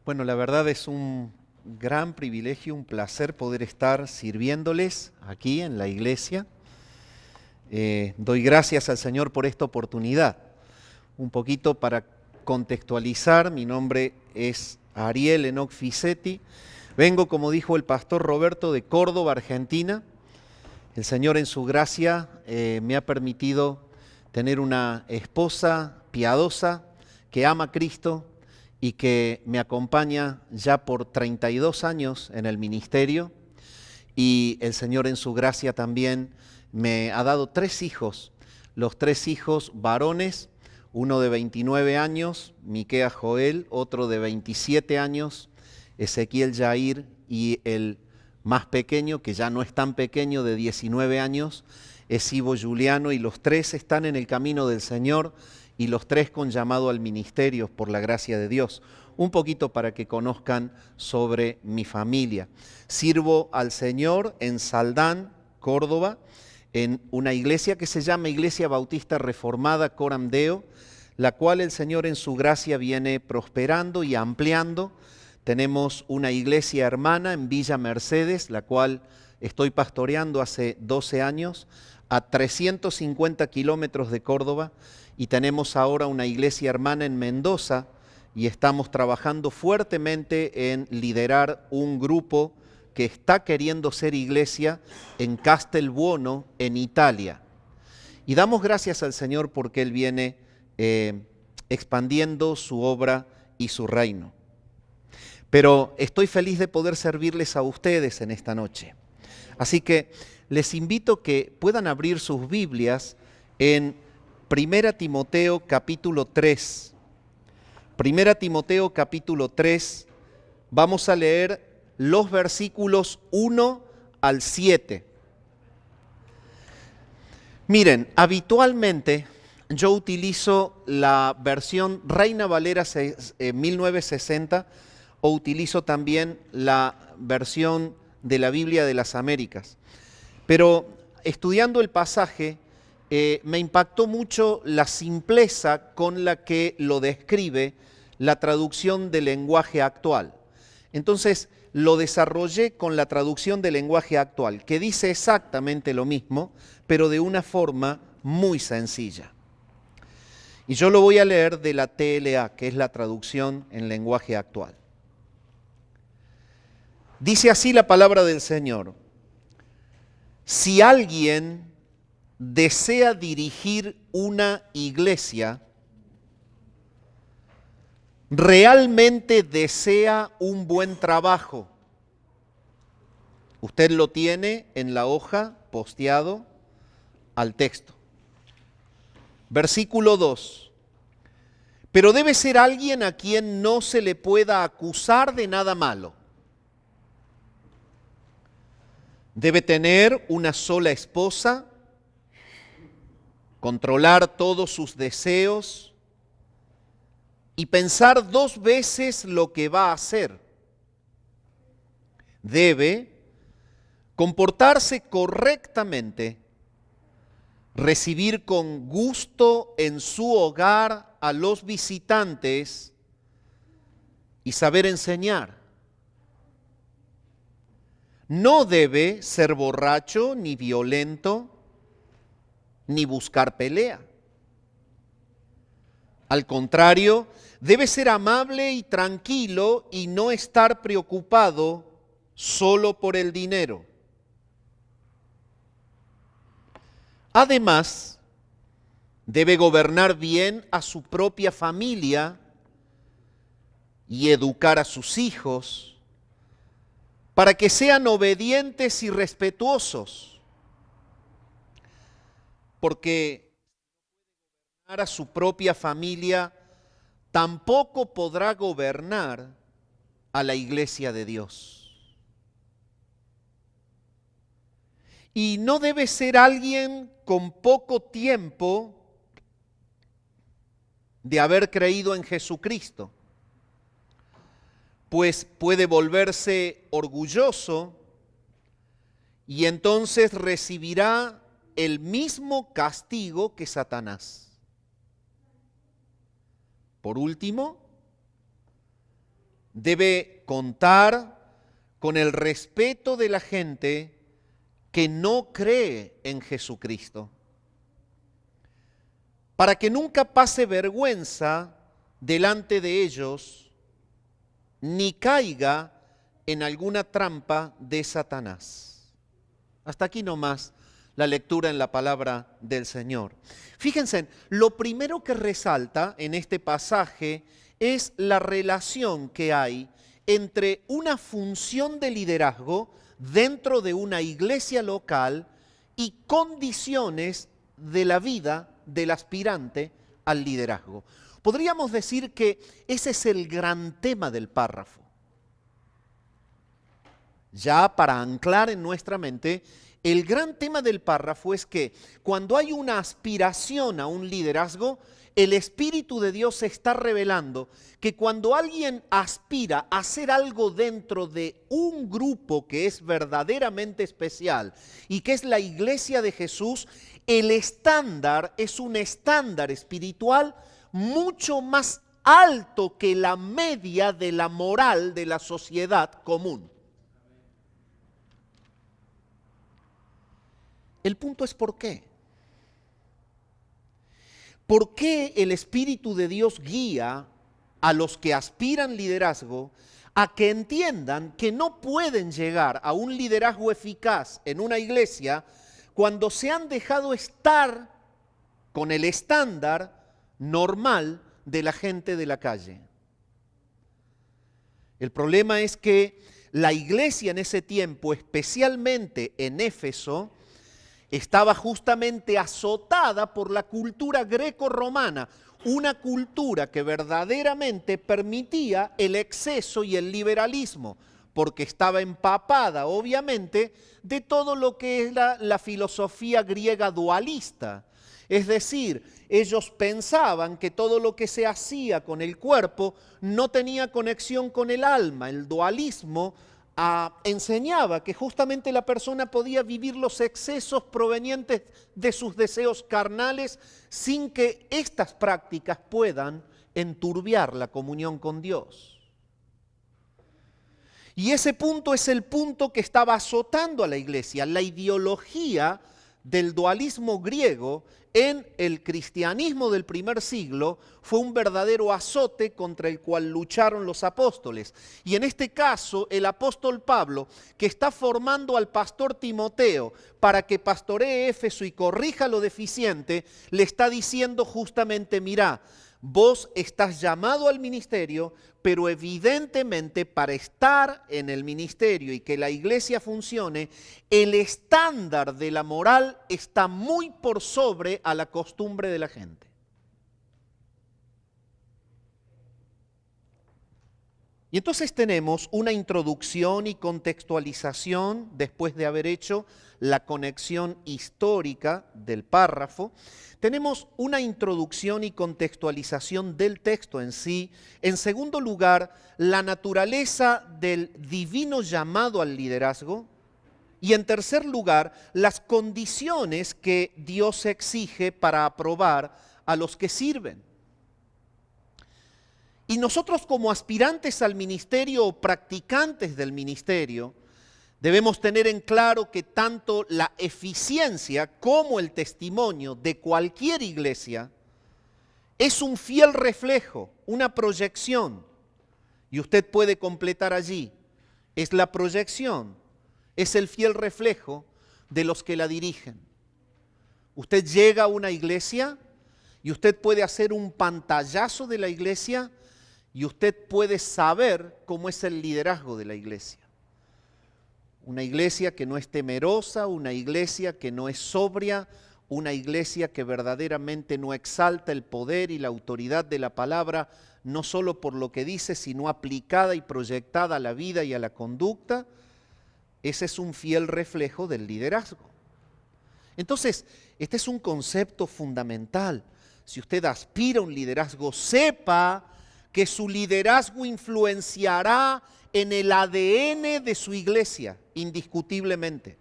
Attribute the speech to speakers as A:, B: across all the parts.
A: Bueno, la verdad es un gran privilegio, un placer poder estar sirviéndoles aquí en la iglesia. Doy gracias al Señor por esta oportunidad. Un poquito para contextualizar, mi nombre es Ariel Enoc Fisetti. Vengo, como dijo el pastor Roberto, de Córdoba, Argentina. El Señor en su gracia me ha permitido tener una esposa piadosa que ama a Cristo y que me acompaña ya por 32 años en el ministerio. Y el Señor en su gracia también me ha dado 3 hijos, los 3 hijos varones, uno de 29 años, Miquea Joel, otro de 27 años, Ezequiel Jair, y el más pequeño, que ya no es tan pequeño, de 19 años, es Ivo Juliano, y los 3 están en el camino del Señor y los 3 con llamado al ministerio por la gracia de Dios. Un poquito para que conozcan sobre mi familia. Sirvo al Señor en Saldán, Córdoba, en una iglesia que se llama Iglesia Bautista Reformada Coram Deo, la cual el Señor en su gracia viene prosperando y ampliando. Tenemos una iglesia hermana en Villa Mercedes, la cual estoy pastoreando hace 12 años, a 350 kilómetros de Córdoba, y tenemos ahora una iglesia hermana en Mendoza, y estamos trabajando fuertemente en liderar un grupo que está queriendo ser iglesia en Castelbuono, en Italia. Y damos gracias al Señor porque Él viene expandiendo su obra y su reino. Pero estoy feliz de poder servirles a ustedes en esta noche. Así que les invito que puedan abrir sus Biblias en 1 Timoteo capítulo 3. 1 Timoteo capítulo 3, vamos a leer los versículos 1 al 7. Miren, habitualmente yo utilizo la versión Reina Valera 1960 o utilizo también la versión de la Biblia de las Américas. Pero estudiando el pasaje, me impactó mucho la simpleza con la que lo describe la traducción del lenguaje actual. Entonces lo desarrollé con la traducción del lenguaje actual, que dice exactamente lo mismo, pero de una forma muy sencilla. Y yo lo voy a leer de la TLA, que es la traducción en lenguaje actual. Dice así la palabra del Señor: si alguien desea dirigir una iglesia, realmente desea un buen trabajo. Usted lo tiene en la hoja posteado al texto. Versículo 2. Pero debe ser alguien a quien no se le pueda acusar de nada malo. Debe tener una sola esposa, controlar todos sus deseos y pensar 2 veces lo que va a hacer. Debe comportarse correctamente, recibir con gusto en su hogar a los visitantes y saber enseñar. No debe ser borracho ni violento, ni buscar pelea. Al contrario, debe ser amable y tranquilo y no estar preocupado solo por el dinero. Además, debe gobernar bien a su propia familia y educar a sus hijos para que sean obedientes y respetuosos, porque a su propia familia tampoco podrá gobernar a la iglesia de Dios. Y no debe ser alguien con poco tiempo de haber creído en Jesucristo, pues puede volverse orgulloso y entonces recibirá el mismo castigo que Satanás. Por último, debe contar con el respeto de la gente que no cree en Jesucristo, para que nunca pase vergüenza delante de ellos, ni caiga en alguna trampa de Satanás. Hasta aquí nomás la lectura en la palabra del Señor. Fíjense, lo primero que resalta en este pasaje es la relación que hay entre una función de liderazgo dentro de una iglesia local y condiciones de la vida del aspirante al liderazgo. Podríamos decir que ese es el gran tema del párrafo. Ya para anclar en nuestra mente, el gran tema del párrafo es que cuando hay una aspiración a un liderazgo, el Espíritu de Dios está revelando que cuando alguien aspira a hacer algo dentro de un grupo que es verdaderamente especial y que es la iglesia de Jesús, el estándar es un estándar espiritual mucho más alto que la media de la moral de la sociedad común. El punto es ¿por qué? ¿Por qué el Espíritu de Dios guía a los que aspiran liderazgo a que entiendan que no pueden llegar a un liderazgo eficaz en una iglesia cuando se han dejado estar con el estándar normal de la gente de la calle? El problema es que la iglesia en ese tiempo, especialmente en Éfeso, estaba justamente azotada por la cultura greco-romana, una cultura que verdaderamente permitía el exceso y el liberalismo, porque estaba empapada, obviamente, de todo lo que era la filosofía griega dualista. Es decir, ellos pensaban que todo lo que se hacía con el cuerpo no tenía conexión con el alma. El dualismo enseñaba que justamente la persona podía vivir los excesos provenientes de sus deseos carnales sin que estas prácticas puedan enturbiar la comunión con Dios. Y ese punto es el punto que estaba azotando a la iglesia. La ideología del dualismo griego en el cristianismo del primer siglo fue un verdadero azote contra el cual lucharon los apóstoles. Y en este caso, el apóstol Pablo, que está formando al pastor Timoteo para que pastoree Éfeso y corrija lo deficiente, le está diciendo justamente, mirá, vos estás llamado al ministerio, pero evidentemente para estar en el ministerio y que la iglesia funcione, el estándar de la moral está muy por sobre a la costumbre de la gente. Y entonces tenemos una introducción y contextualización después de haber hecho la conexión histórica del párrafo. Tenemos una introducción y contextualización del texto en sí. En segundo lugar, la naturaleza del divino llamado al liderazgo. Y en tercer lugar, las condiciones que Dios exige para aprobar a los que sirven. Y nosotros como aspirantes al ministerio o practicantes del ministerio, debemos tener en claro que tanto la eficiencia como el testimonio de cualquier iglesia es un fiel reflejo, una proyección. Y usted puede completar allí. Es la proyección, es el fiel reflejo de los que la dirigen. Usted llega a una iglesia y usted puede hacer un pantallazo de la iglesia y usted puede saber cómo es el liderazgo de la iglesia. Una iglesia que no es temerosa, una iglesia que no es sobria, una iglesia que verdaderamente no exalta el poder y la autoridad de la palabra, no solo por lo que dice, sino aplicada y proyectada a la vida y a la conducta. Ese es un fiel reflejo del liderazgo. Entonces, este es un concepto fundamental. Si usted aspira a un liderazgo, sepa que su liderazgo influenciará en el ADN de su iglesia, indiscutiblemente.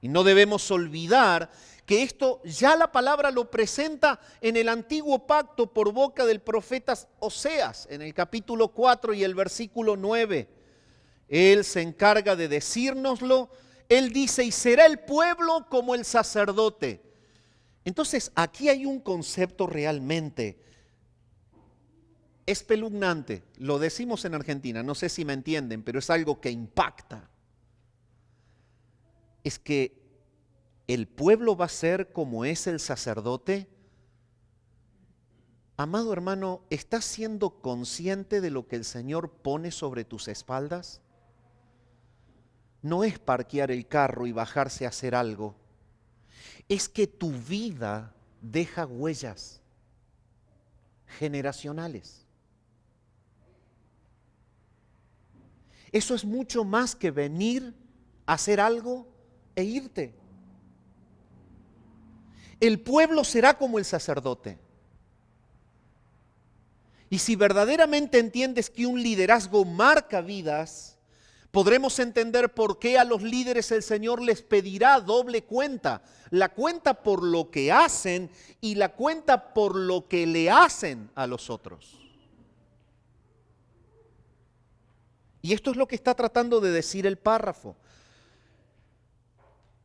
A: Y no debemos olvidar que esto ya la palabra lo presenta en el antiguo pacto por boca del profeta Oseas, en el capítulo 4 y el versículo 9. Él se encarga de decírnoslo. Él dice, y será el pueblo como el sacerdote. Entonces, aquí hay un concepto realmente espeluznante. Lo decimos en Argentina, no sé si me entienden, pero es algo que impacta. Es que el pueblo va a ser como es el sacerdote. Amado hermano, ¿estás siendo consciente de lo que el Señor pone sobre tus espaldas? No es parquear el carro y bajarse a hacer algo. Es que tu vida deja huellas generacionales. Eso es mucho más que venir a hacer algo e irte. El pueblo será como el sacerdote. Y si verdaderamente entiendes que un liderazgo marca vidas, podremos entender por qué a los líderes el Señor les pedirá doble cuenta. La cuenta por lo que hacen y la cuenta por lo que le hacen a los otros. Y esto es lo que está tratando de decir el párrafo.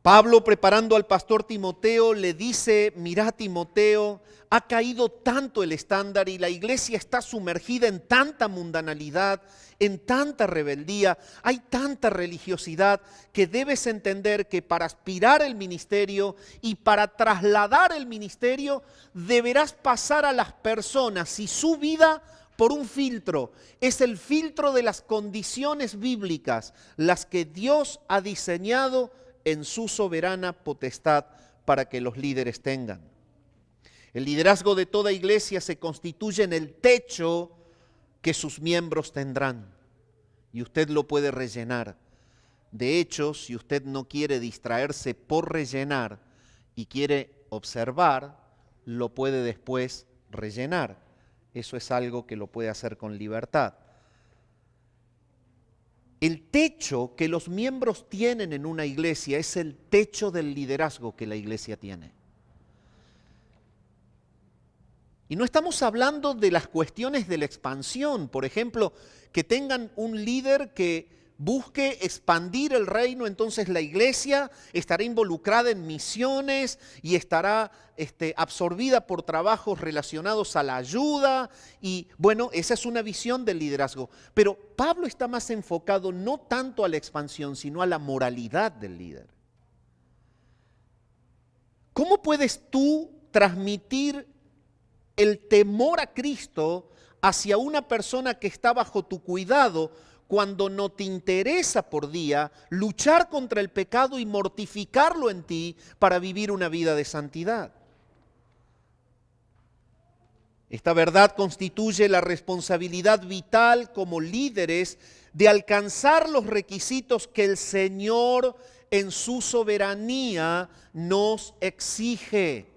A: Pablo, preparando al pastor Timoteo, le dice, mira Timoteo, ha caído tanto el estándar y la iglesia está sumergida en tanta mundanalidad, en tanta rebeldía, hay tanta religiosidad que debes entender que para aspirar al ministerio y para trasladar el ministerio deberás pasar a las personas y su vida por un filtro. Es el filtro de las condiciones bíblicas, las que Dios ha diseñado en su soberana potestad para que los líderes tengan. El liderazgo de toda iglesia se constituye en el techo que sus miembros tendrán y usted lo puede rellenar. De hecho, si usted no quiere distraerse por rellenar y quiere observar, lo puede después rellenar. Eso es algo que lo puede hacer con libertad. El techo que los miembros tienen en una iglesia es el techo del liderazgo que la iglesia tiene. Y no estamos hablando de las cuestiones de la expansión, por ejemplo, que tengan un líder que busque expandir el reino, entonces la iglesia estará involucrada en misiones y estará absorbida por trabajos relacionados a la ayuda. Y bueno, esa es una visión del liderazgo. Pero Pablo está más enfocado no tanto a la expansión, sino a la moralidad del líder. ¿Cómo puedes tú transmitir el temor a Cristo hacia una persona que está bajo tu cuidado cuando no te interesa por día luchar contra el pecado y mortificarlo en ti para vivir una vida de santidad? Esta verdad constituye la responsabilidad vital como líderes de alcanzar los requisitos que el Señor en su soberanía nos exige.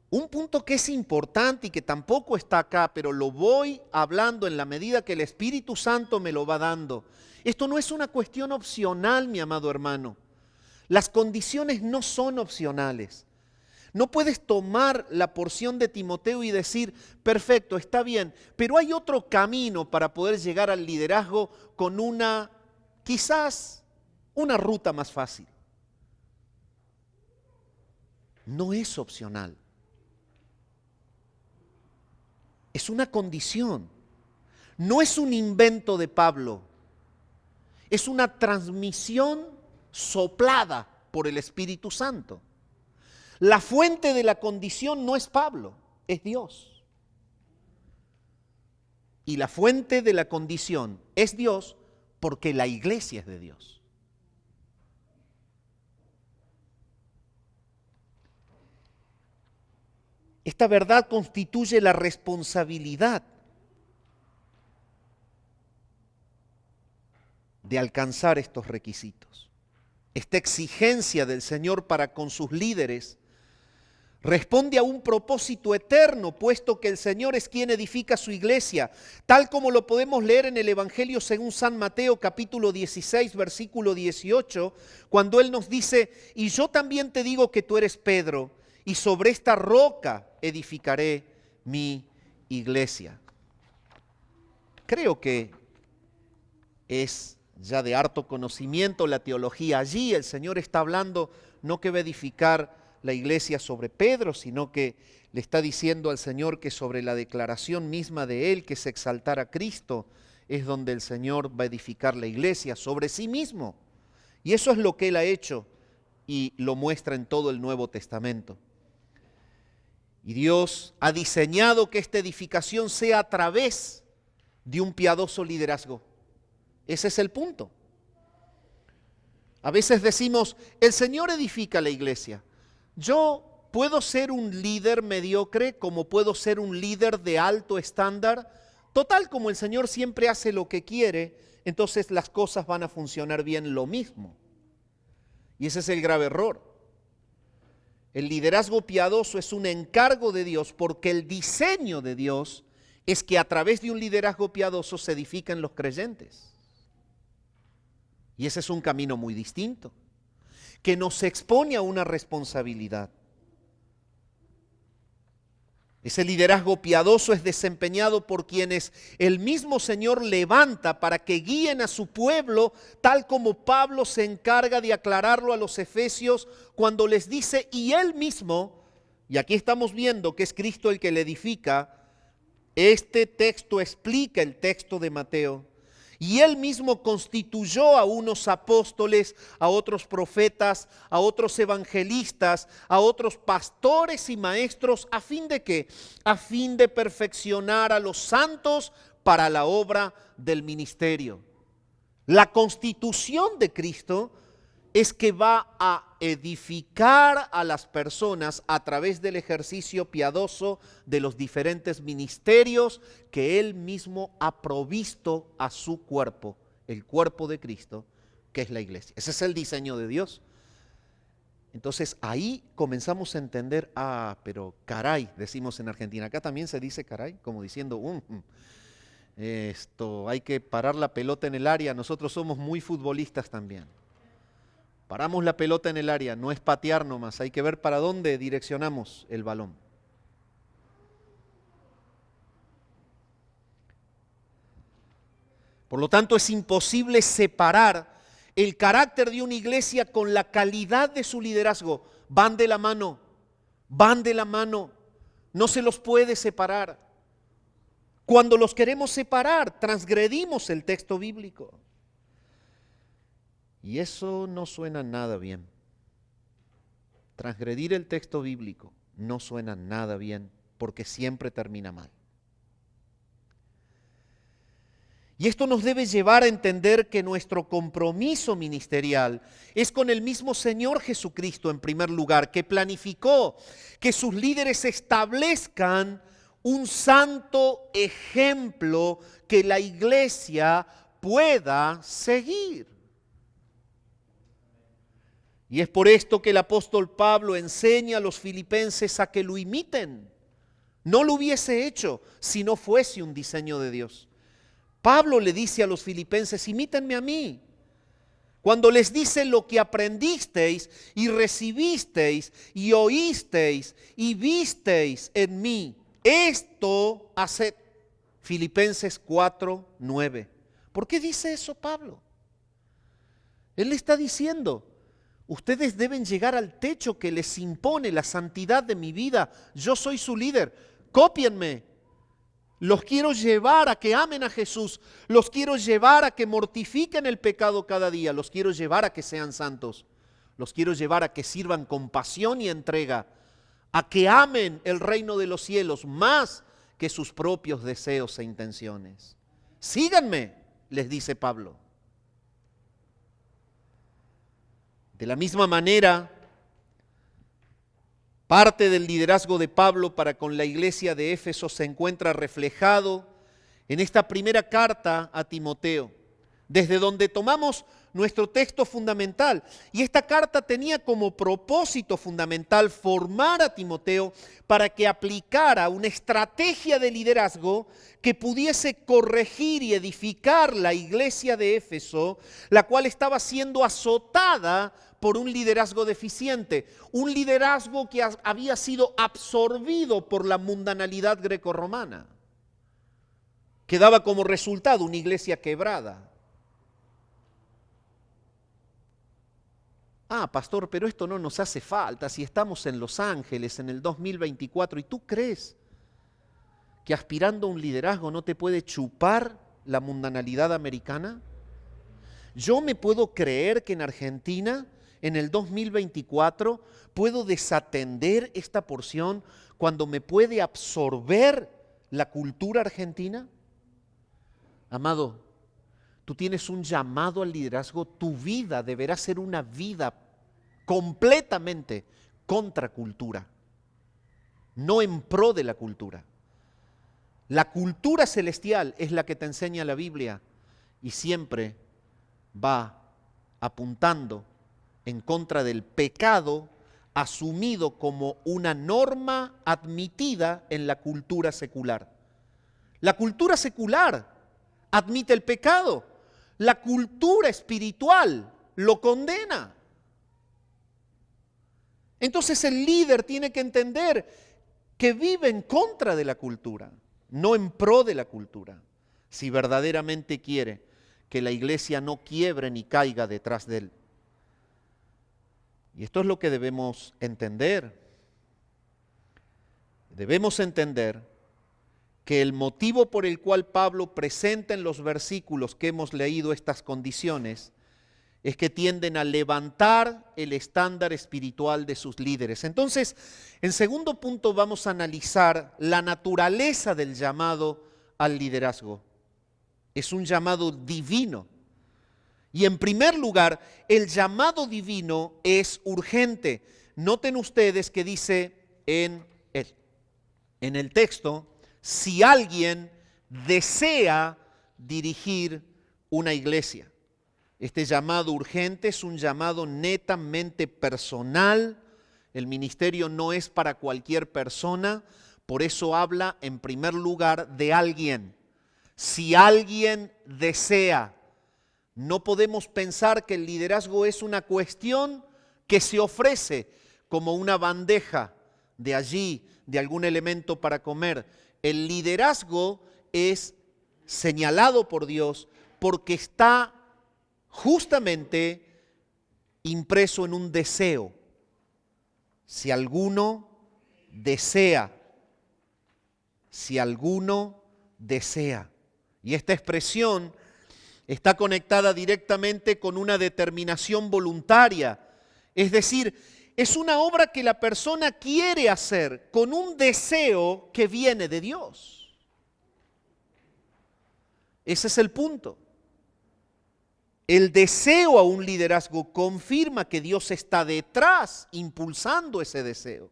A: Un punto que es importante y que tampoco está acá, pero lo voy hablando en la medida que el Espíritu Santo me lo va dando. Esto no es una cuestión opcional, mi amado hermano. Las condiciones no son opcionales. No puedes tomar la porción de Timoteo y decir, perfecto, está bien, pero hay otro camino para poder llegar al liderazgo con quizás una ruta más fácil. No es opcional. Es una condición. No es un invento de Pablo. Es una transmisión soplada por el Espíritu Santo. La fuente de la condición no es Pablo, es Dios. Y la fuente de la condición es Dios porque la iglesia es de Dios. Esta verdad constituye la responsabilidad de alcanzar estos requisitos. Esta exigencia del Señor para con sus líderes Responde a un propósito eterno, puesto que el Señor es quien edifica su iglesia, tal como lo podemos leer en el Evangelio según San Mateo capítulo 16, versículo 18, cuando Él nos dice: y yo también te digo que tú eres Pedro, y sobre esta roca edificaré mi iglesia. Creo que es ya de harto conocimiento la teología. Allí el Señor está hablando no que va a edificar la iglesia sobre Pedro, sino que le está diciendo al Señor que sobre la declaración misma de Él, que es exaltar a Cristo, es donde el Señor va a edificar la iglesia, sobre sí mismo. Y eso es lo que Él ha hecho y lo muestra en todo el Nuevo Testamento. Y Dios ha diseñado que esta edificación sea a través de un piadoso liderazgo. Ese es el punto. A veces decimos, el Señor edifica la iglesia. Yo puedo ser un líder mediocre como puedo ser un líder de alto estándar. Total, como el Señor siempre hace lo que quiere, entonces las cosas van a funcionar bien lo mismo. Y ese es el grave error. El liderazgo piadoso es un encargo de Dios, porque el diseño de Dios es que a través de un liderazgo piadoso se edifican los creyentes. Y ese es un camino muy distinto, que nos expone a una responsabilidad. Ese liderazgo piadoso es desempeñado por quienes el mismo Señor levanta para que guíen a su pueblo, tal como Pablo se encarga de aclararlo a los efesios cuando les dice, y él mismo, y aquí estamos viendo que es Cristo el que le edifica. Este texto explica el texto de Mateo. Y él mismo constituyó a unos apóstoles, a otros profetas, a otros evangelistas, a otros pastores y maestros, ¿a fin de qué? A fin de perfeccionar a los santos para la obra del ministerio. La constitución de Cristo es que va a edificar a las personas a través del ejercicio piadoso de los diferentes ministerios que Él mismo ha provisto a su cuerpo, el cuerpo de Cristo, que es la iglesia. Ese es el diseño de Dios. Entonces ahí comenzamos a entender, pero caray, decimos en Argentina. Acá también se dice caray, como diciendo, esto hay que parar la pelota en el área. Nosotros somos muy futbolistas también. Paramos la pelota en el área, no es patear nomás, hay que ver para dónde direccionamos el balón. Por lo tanto, es imposible separar el carácter de una iglesia con la calidad de su liderazgo. Van de la mano, no se los puede separar. Cuando los queremos separar, transgredimos el texto bíblico. Y eso no suena nada bien. Transgredir el texto bíblico no suena nada bien, porque siempre termina mal. Y esto nos debe llevar a entender que nuestro compromiso ministerial es con el mismo Señor Jesucristo en primer lugar, que planificó que sus líderes establezcan un santo ejemplo que la iglesia pueda seguir. Y es por esto que el apóstol Pablo enseña a los filipenses a que lo imiten. No lo hubiese hecho si no fuese un diseño de Dios. Pablo le dice a los filipenses, imítenme a mí. Cuando les dice lo que aprendisteis y recibisteis y oísteis y visteis en mí, esto haced. Filipenses 4:9. ¿Por qué dice eso Pablo? Él le está diciendo, ustedes deben llegar al techo que les impone la santidad de mi vida. Yo soy su líder. Cópienme. Los quiero llevar a que amen a Jesús. Los quiero llevar a que mortifiquen el pecado cada día. Los quiero llevar a que sean santos. Los quiero llevar a que sirvan con pasión y entrega. A que amen el reino de los cielos más que sus propios deseos e intenciones. Síganme, les dice Pablo. De la misma manera, parte del liderazgo de Pablo para con la iglesia de Éfeso se encuentra reflejado en esta primera carta a Timoteo. desde donde tomamos nuestro texto fundamental. Y esta carta tenía como propósito fundamental formar a Timoteo para que aplicara una estrategia de liderazgo que pudiese corregir y edificar la iglesia de Éfeso, la cual estaba siendo azotada por un liderazgo deficiente, un liderazgo que había sido absorbido por la mundanalidad grecorromana, que daba como resultado una iglesia quebrada. Pastor, pero esto no nos hace falta si estamos en Los Ángeles en el 2024 y tú crees que aspirando a un liderazgo no te puede chupar la mundanalidad americana. Yo me puedo creer que en Argentina en el 2024 puedo desatender esta porción cuando me puede absorber la cultura argentina. Amado, tú tienes un llamado al liderazgo, tu vida deberá ser una vida completamente contra cultura, no en pro de la cultura. La cultura celestial es la que te enseña la Biblia y siempre va apuntando en contra del pecado asumido como una norma admitida en la cultura secular. La cultura secular admite el pecado. La cultura espiritual lo condena. Entonces el líder tiene que entender que vive en contra de la cultura, no en pro de la cultura, si verdaderamente quiere que la iglesia no quiebre ni caiga detrás de él. Y esto es lo que debemos entender. Debemos entender que el motivo por el cual Pablo presenta en los versículos que hemos leído estas condiciones es que tienden a levantar el estándar espiritual de sus líderes. Entonces, en segundo punto vamos a analizar la naturaleza del llamado al liderazgo. Es un llamado divino. Y en primer lugar, el llamado divino es urgente. Noten ustedes que dice en el texto, si alguien desea dirigir una iglesia. Este llamado urgente es un llamado netamente personal. El ministerio no es para cualquier persona, por eso habla en primer lugar de alguien. Si alguien desea, no podemos pensar que el liderazgo es una cuestión que se ofrece como una bandeja de allí, de algún elemento para comer. El liderazgo es señalado por Dios porque está justamente impreso en un deseo. Si alguno desea, si alguno desea. Y esta expresión está conectada directamente con una determinación voluntaria. Es decir, es una obra que la persona quiere hacer con un deseo que viene de Dios. Ese es el punto. El deseo a un liderazgo confirma que Dios está detrás, impulsando ese deseo.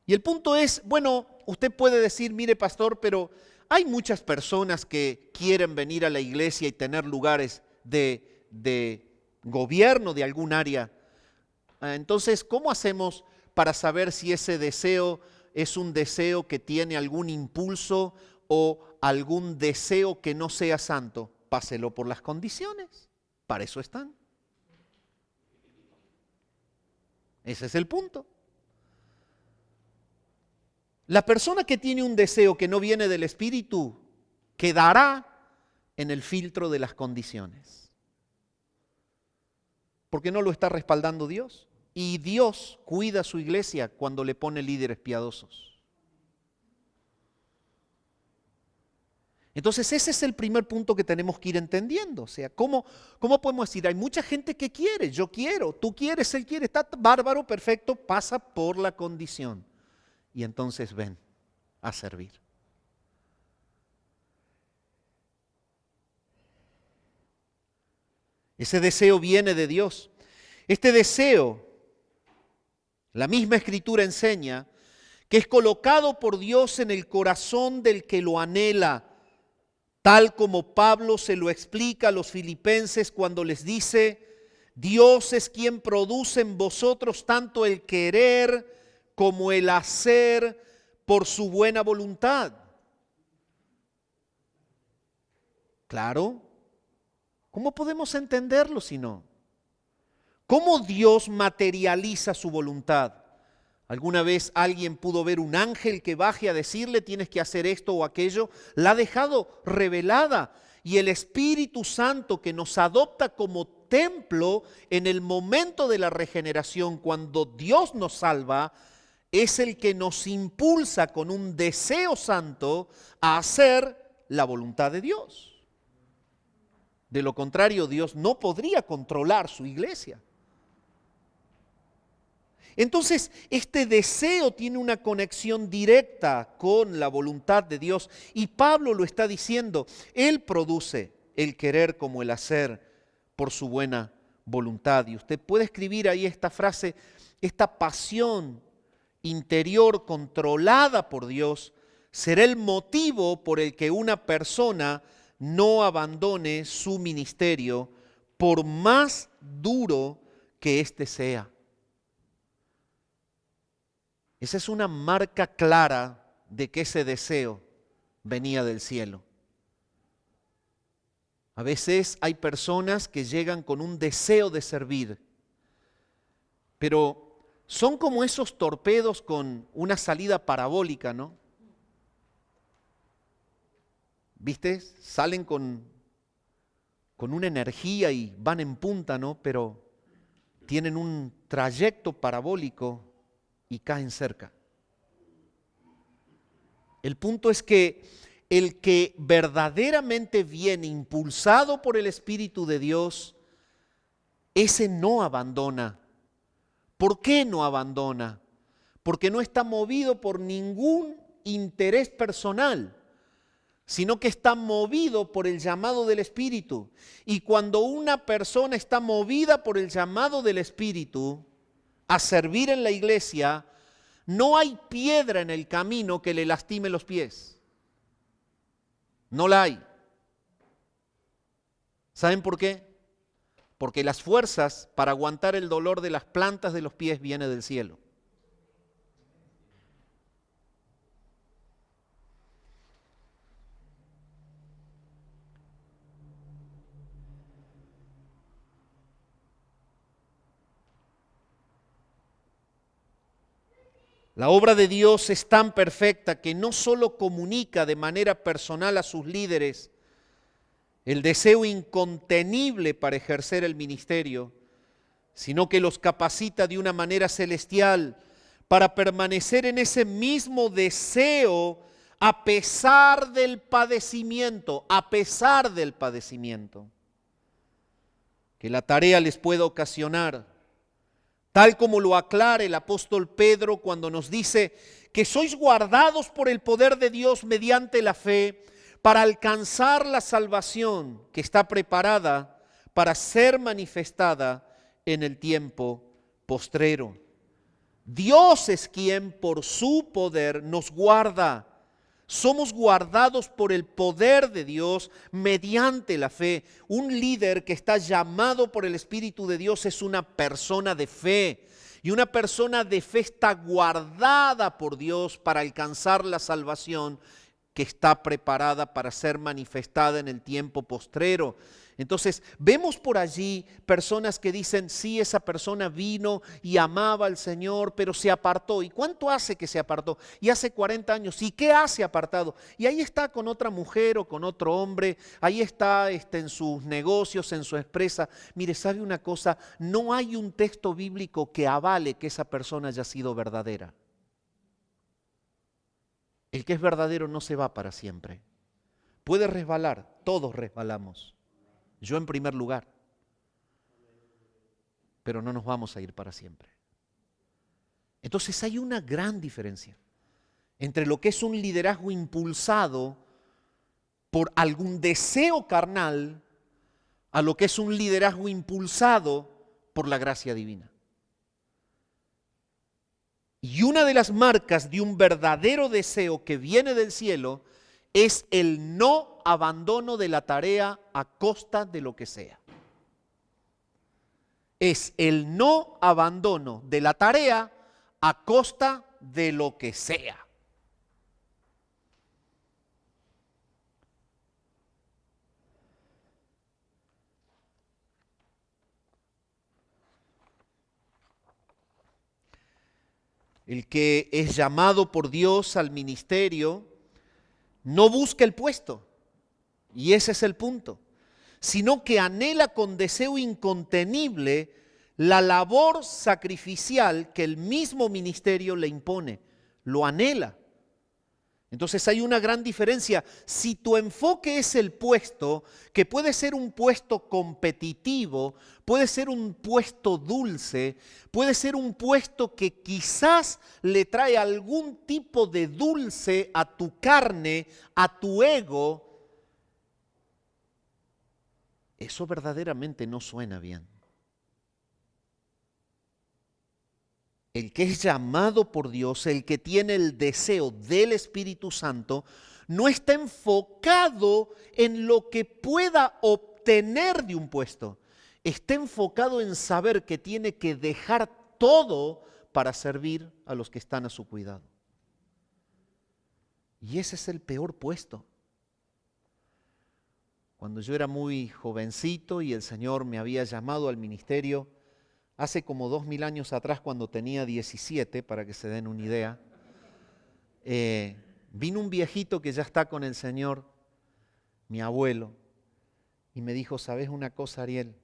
A: Y el punto es, bueno, usted puede decir, mire pastor, pero hay muchas personas que quieren venir a la iglesia y tener lugares de gobierno de algún área. Entonces, ¿cómo hacemos para saber si ese deseo es un deseo que tiene algún impulso o algún deseo que no sea santo? Páselo por las condiciones, para eso están. Ese es el punto. La persona que tiene un deseo que no viene del Espíritu quedará en el filtro de las condiciones. Porque no lo está respaldando Dios. Y Dios cuida a su iglesia cuando le pone líderes piadosos. Entonces ese es el primer punto que tenemos que ir entendiendo. O sea, ¿cómo podemos decir? Hay mucha gente que quiere, yo quiero, tú quieres, él quiere, está bárbaro, perfecto, pasa por la condición. Y entonces ven a servir. Ese deseo viene de Dios. Este deseo, la misma Escritura enseña, que es colocado por Dios en el corazón del que lo anhela, tal como Pablo se lo explica a los filipenses cuando les dice: Dios es quien produce en vosotros tanto el querer como el hacer por su buena voluntad. Claro, ¿cómo podemos entenderlo si no? ¿Cómo Dios materializa su voluntad? ¿Alguna vez alguien pudo ver un ángel que baje a decirle tienes que hacer esto o aquello? La ha dejado revelada. Y el Espíritu Santo, que nos adopta como templo en el momento de la regeneración, cuando Dios nos salva, es el que nos impulsa con un deseo santo a hacer la voluntad de Dios. De lo contrario, Dios no podría controlar su iglesia. Entonces, este deseo tiene una conexión directa con la voluntad de Dios y Pablo lo está diciendo. Él produce el querer como el hacer por su buena voluntad. Y usted puede escribir ahí esta frase: esta pasión interior controlada por Dios será el motivo por el que una persona no abandone su ministerio, por más duro que éste sea. Esa es una marca clara de que ese deseo venía del cielo. A veces hay personas que llegan con un deseo de servir, pero son como esos torpedos con una salida parabólica, ¿no? ¿Viste? Salen con una energía y van en punta, ¿no? Pero tienen un trayecto parabólico y caen cerca. El punto es que el que verdaderamente viene impulsado por el Espíritu de Dios, ese no abandona. ¿Por qué no abandona? Porque no está movido por ningún interés personal, sino que está movido por el llamado del Espíritu. Y cuando una persona está movida por el llamado del Espíritu a servir en la iglesia, no hay piedra en el camino que le lastime los pies. No la hay. ¿Saben por qué? Porque las fuerzas para aguantar el dolor de las plantas de los pies vienen del cielo. La obra de Dios es tan perfecta que no solo comunica de manera personal a sus líderes el deseo incontenible para ejercer el ministerio, sino que los capacita de una manera celestial para permanecer en ese mismo deseo a pesar del padecimiento, que la tarea les pueda ocasionar. Tal como lo aclara el apóstol Pedro cuando nos dice que sois guardados por el poder de Dios mediante la fe para alcanzar la salvación que está preparada para ser manifestada en el tiempo postrero. Dios es quien por su poder nos guarda. Somos guardados por el poder de Dios mediante la fe. Un líder que está llamado por el Espíritu de Dios es una persona de fe. Y una persona de fe está guardada por Dios para alcanzar la salvación que está preparada para ser manifestada en el tiempo postrero. Entonces, vemos por allí personas que dicen, sí, esa persona vino y amaba al Señor, pero se apartó. ¿Y cuánto hace que se apartó? Y hace 40 años. ¿Y qué hace apartado? Y ahí está con otra mujer o con otro hombre, ahí está en sus negocios, en su empresa. Mire, ¿sabe una cosa? No hay un texto bíblico que avale que esa persona haya sido verdadera. El que es verdadero no se va para siempre. Puede resbalar, todos resbalamos. Yo en primer lugar. Pero no nos vamos a ir para siempre. Entonces hay una gran diferencia entre lo que es un liderazgo impulsado por algún deseo carnal a lo que es un liderazgo impulsado por la gracia divina. Y una de las marcas de un verdadero deseo que viene del cielo es el no no abandono de la tarea a costa de lo que sea. Es el no abandono de la tarea a costa de lo que sea. El que es llamado por Dios al ministerio no busca el puesto, y ese es el punto, sino que anhela con deseo incontenible la labor sacrificial que el mismo ministerio le impone. Lo anhela. Entonces hay una gran diferencia. Si tu enfoque es el puesto, que puede ser un puesto competitivo, puede ser un puesto dulce, puede ser un puesto que quizás le trae algún tipo de dulce a tu carne, a tu ego, eso verdaderamente no suena bien. El que es llamado por Dios, el que tiene el deseo del Espíritu Santo, no está enfocado en lo que pueda obtener de un puesto. Está enfocado en saber que tiene que dejar todo para servir a los que están a su cuidado. Y ese es el peor puesto. Cuando yo era muy jovencito y el Señor me había llamado al ministerio, hace como 2000 años atrás, cuando tenía 17, para que se den una idea, vino un viejito que ya está con el Señor, mi abuelo, y me dijo, ¿sabes una cosa, Ariel?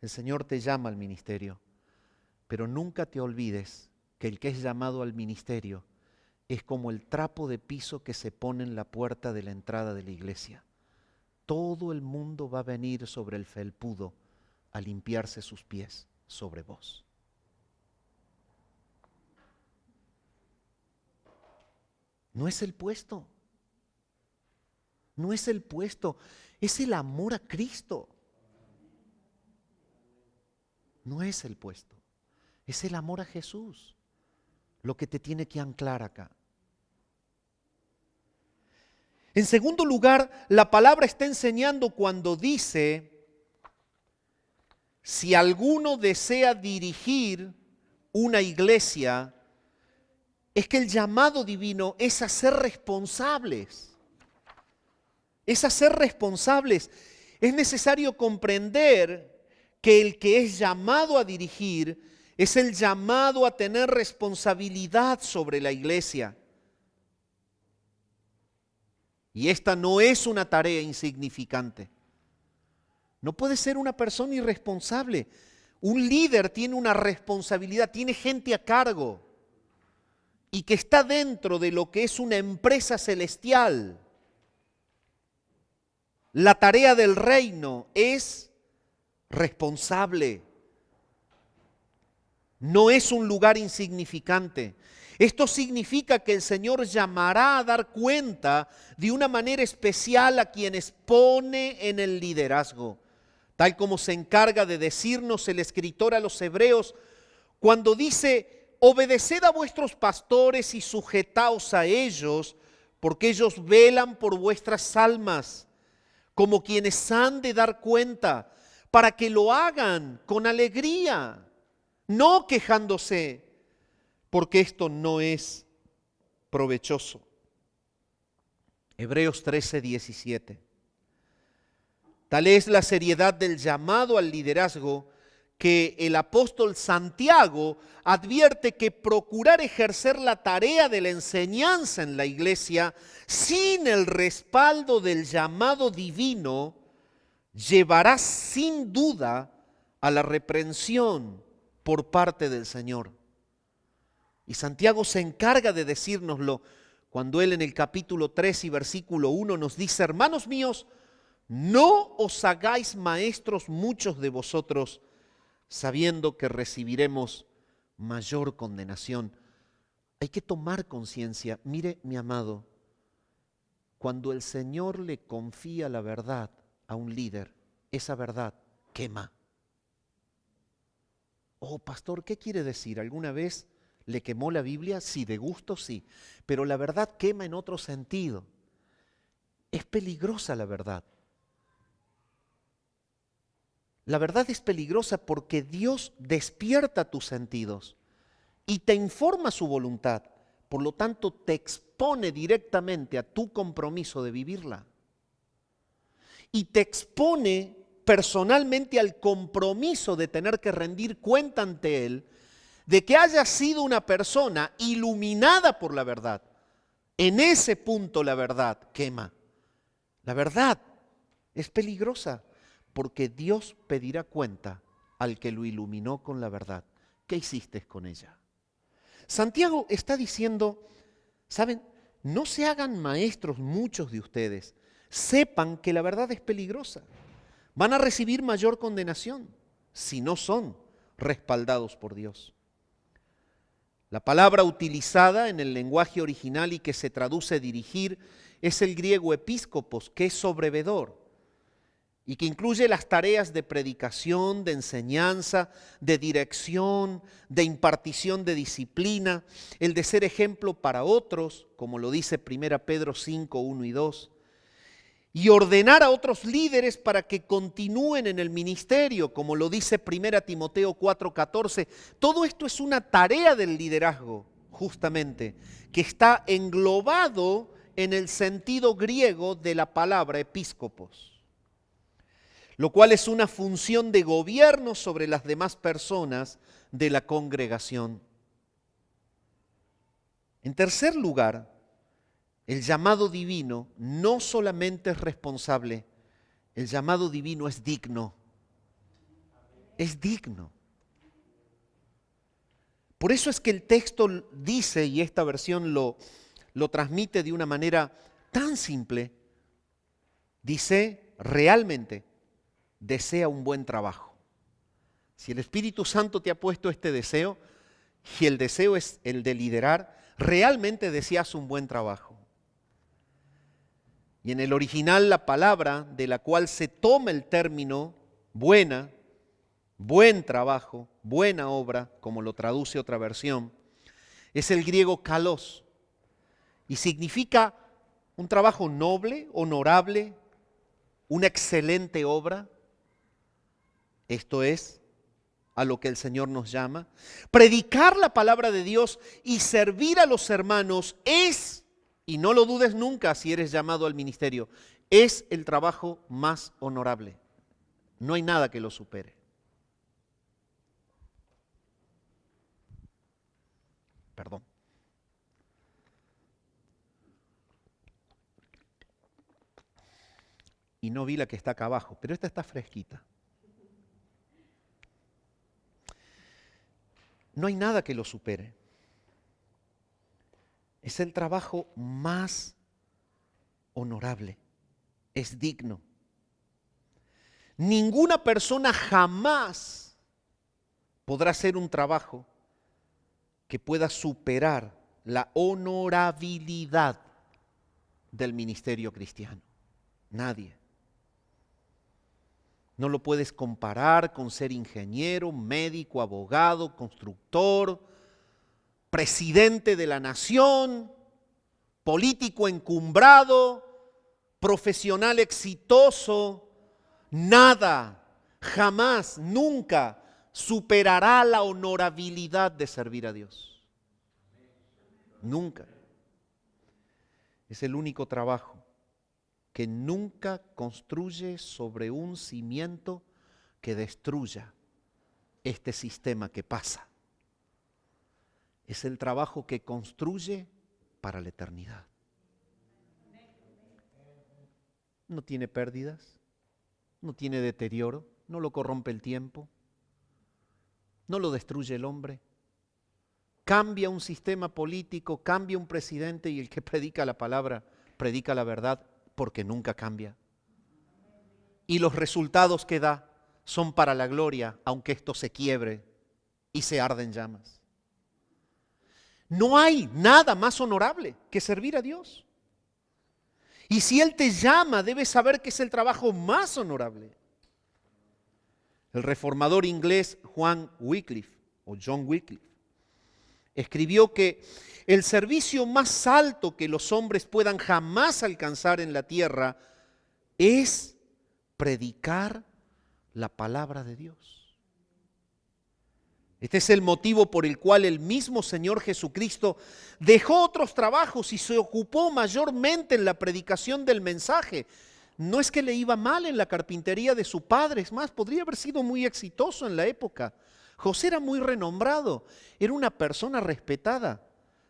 A: El Señor te llama al ministerio, pero nunca te olvides que el que es llamado al ministerio es como el trapo de piso que se pone en la puerta de la entrada de la iglesia. Todo el mundo va a venir sobre el felpudo a limpiarse sus pies sobre vos. No es el puesto, no es el puesto, es el amor a Cristo. No es el puesto, es el amor a Jesús lo que te tiene que anclar acá. En segundo lugar, la palabra está enseñando cuando dice: si alguno desea dirigir una iglesia, es que el llamado divino es a ser responsables. Es a ser responsables. Es necesario comprender que el que es llamado a dirigir es el llamado a tener responsabilidad sobre la iglesia. Y esta no es una tarea insignificante. No puede ser una persona irresponsable. Un líder tiene una responsabilidad, tiene gente a cargo y que está dentro de lo que es una empresa celestial. La tarea del reino es responsable. No es un lugar insignificante. Esto significa que el Señor llamará a dar cuenta de una manera especial a quienes pone en el liderazgo. Tal como se encarga de decirnos el escritor a los hebreos cuando dice: obedeced a vuestros pastores y sujetaos a ellos, porque ellos velan por vuestras almas, como quienes han de dar cuenta, para que lo hagan con alegría, no quejándose, porque esto no es provechoso. Hebreos 13:17. Tal es la seriedad del llamado al liderazgo que el apóstol Santiago advierte que procurar ejercer la tarea de la enseñanza en la iglesia sin el respaldo del llamado divino llevará sin duda a la reprensión por parte del Señor. Y Santiago se encarga de decírnoslo cuando él en el capítulo 3 y versículo 1 nos dice: hermanos míos, no os hagáis maestros muchos de vosotros, sabiendo que recibiremos mayor condenación. Hay que tomar conciencia. Mire, mi amado, cuando el Señor le confía la verdad a un líder, esa verdad quema. Oh, pastor, ¿qué quiere decir? ¿Alguna vez le quemó la Biblia? Sí, de gusto sí, pero la verdad quema en otro sentido. Es peligrosa la verdad. La verdad es peligrosa porque Dios despierta tus sentidos y te informa su voluntad. Por lo tanto, te expone directamente a tu compromiso de vivirla. Y te expone personalmente al compromiso de tener que rendir cuenta ante Él de que hayas sido una persona iluminada por la verdad. En ese punto la verdad quema. La verdad es peligrosa porque Dios pedirá cuenta al que lo iluminó con la verdad. ¿Qué hiciste con ella? Santiago está diciendo, ¿saben? No se hagan maestros muchos de ustedes. Sepan que la verdad es peligrosa. Van a recibir mayor condenación si no son respaldados por Dios. La palabra utilizada en el lenguaje original y que se traduce dirigir es el griego episcopos, que es sobrevedor y que incluye las tareas de predicación, de enseñanza, de dirección, de impartición de disciplina, el de ser ejemplo para otros, como lo dice 1 Pedro 5, 1 y 2, y ordenar a otros líderes para que continúen en el ministerio, como lo dice 1 Timoteo 4, 14. Todo esto es una tarea del liderazgo, justamente, que está englobado en el sentido griego de la palabra episcopos, lo cual es una función de gobierno sobre las demás personas de la congregación. En tercer lugar, el llamado divino no solamente es responsable, el llamado divino es digno. Es digno. Por eso es que el texto dice, y esta versión lo transmite de una manera tan simple, dice realmente, desea un buen trabajo. Si el Espíritu Santo te ha puesto este deseo, y el deseo es el de liderar, realmente deseas un buen trabajo. Y en el original la palabra de la cual se toma el término buena, buen trabajo, buena obra, como lo traduce otra versión, es el griego kalos y significa un trabajo noble, honorable, una excelente obra. Esto es a lo que el Señor nos llama. Predicar la palabra de Dios y servir a los hermanos es, y no lo dudes nunca si eres llamado al ministerio, es el trabajo más honorable. No hay nada que lo supere. Perdón. Y no vi la que está acá abajo, pero esta está fresquita. No hay nada que lo supere. Es el trabajo más honorable. Es digno. Ninguna persona jamás podrá hacer un trabajo que pueda superar la honorabilidad del ministerio cristiano. Nadie. No lo puedes comparar con ser ingeniero, médico, abogado, constructor, presidente de la nación, político encumbrado, profesional exitoso. Nada, jamás, nunca superará la honorabilidad de servir a Dios. Nunca. Es el único trabajo que nunca construye sobre un cimiento que destruya este sistema que pasa. Es el trabajo que construye para la eternidad. No tiene pérdidas, no tiene deterioro, no lo corrompe el tiempo, no lo destruye el hombre. Cambia un sistema político, cambia un presidente y el que predica la palabra, predica la verdad, porque nunca cambia. Y los resultados que da son para la gloria, aunque esto se quiebre y se arde en llamas. No hay nada más honorable que servir a Dios. Y si Él te llama, debes saber que es el trabajo más honorable. El reformador inglés John Wycliffe, escribió que el servicio más alto que los hombres puedan jamás alcanzar en la tierra es predicar la palabra de Dios. Este es el motivo por el cual el mismo Señor Jesucristo dejó otros trabajos y se ocupó mayormente en la predicación del mensaje. No es que le iba mal en la carpintería de su padre, es más, podría haber sido muy exitoso en la época. José era muy renombrado, era una persona respetada.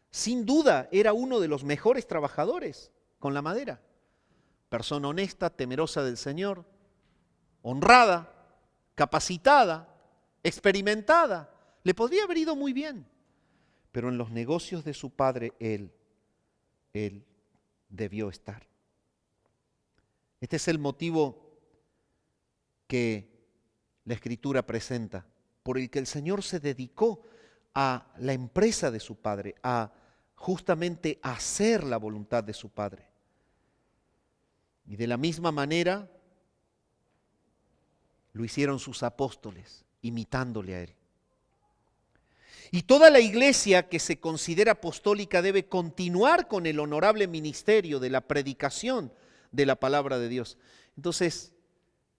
A: Sin duda era uno de los mejores trabajadores con la madera. Persona honesta, temerosa del Señor, honrada, capacitada, experimentada. Le podría haber ido muy bien, pero en los negocios de su padre él debió estar. Este es el motivo que la Escritura presenta, por el que el Señor se dedicó a la empresa de su Padre, a justamente hacer la voluntad de su Padre. Y de la misma manera lo hicieron sus apóstoles, imitándole a Él. Y toda la iglesia que se considera apostólica debe continuar con el honorable ministerio de la predicación de la palabra de Dios. Entonces,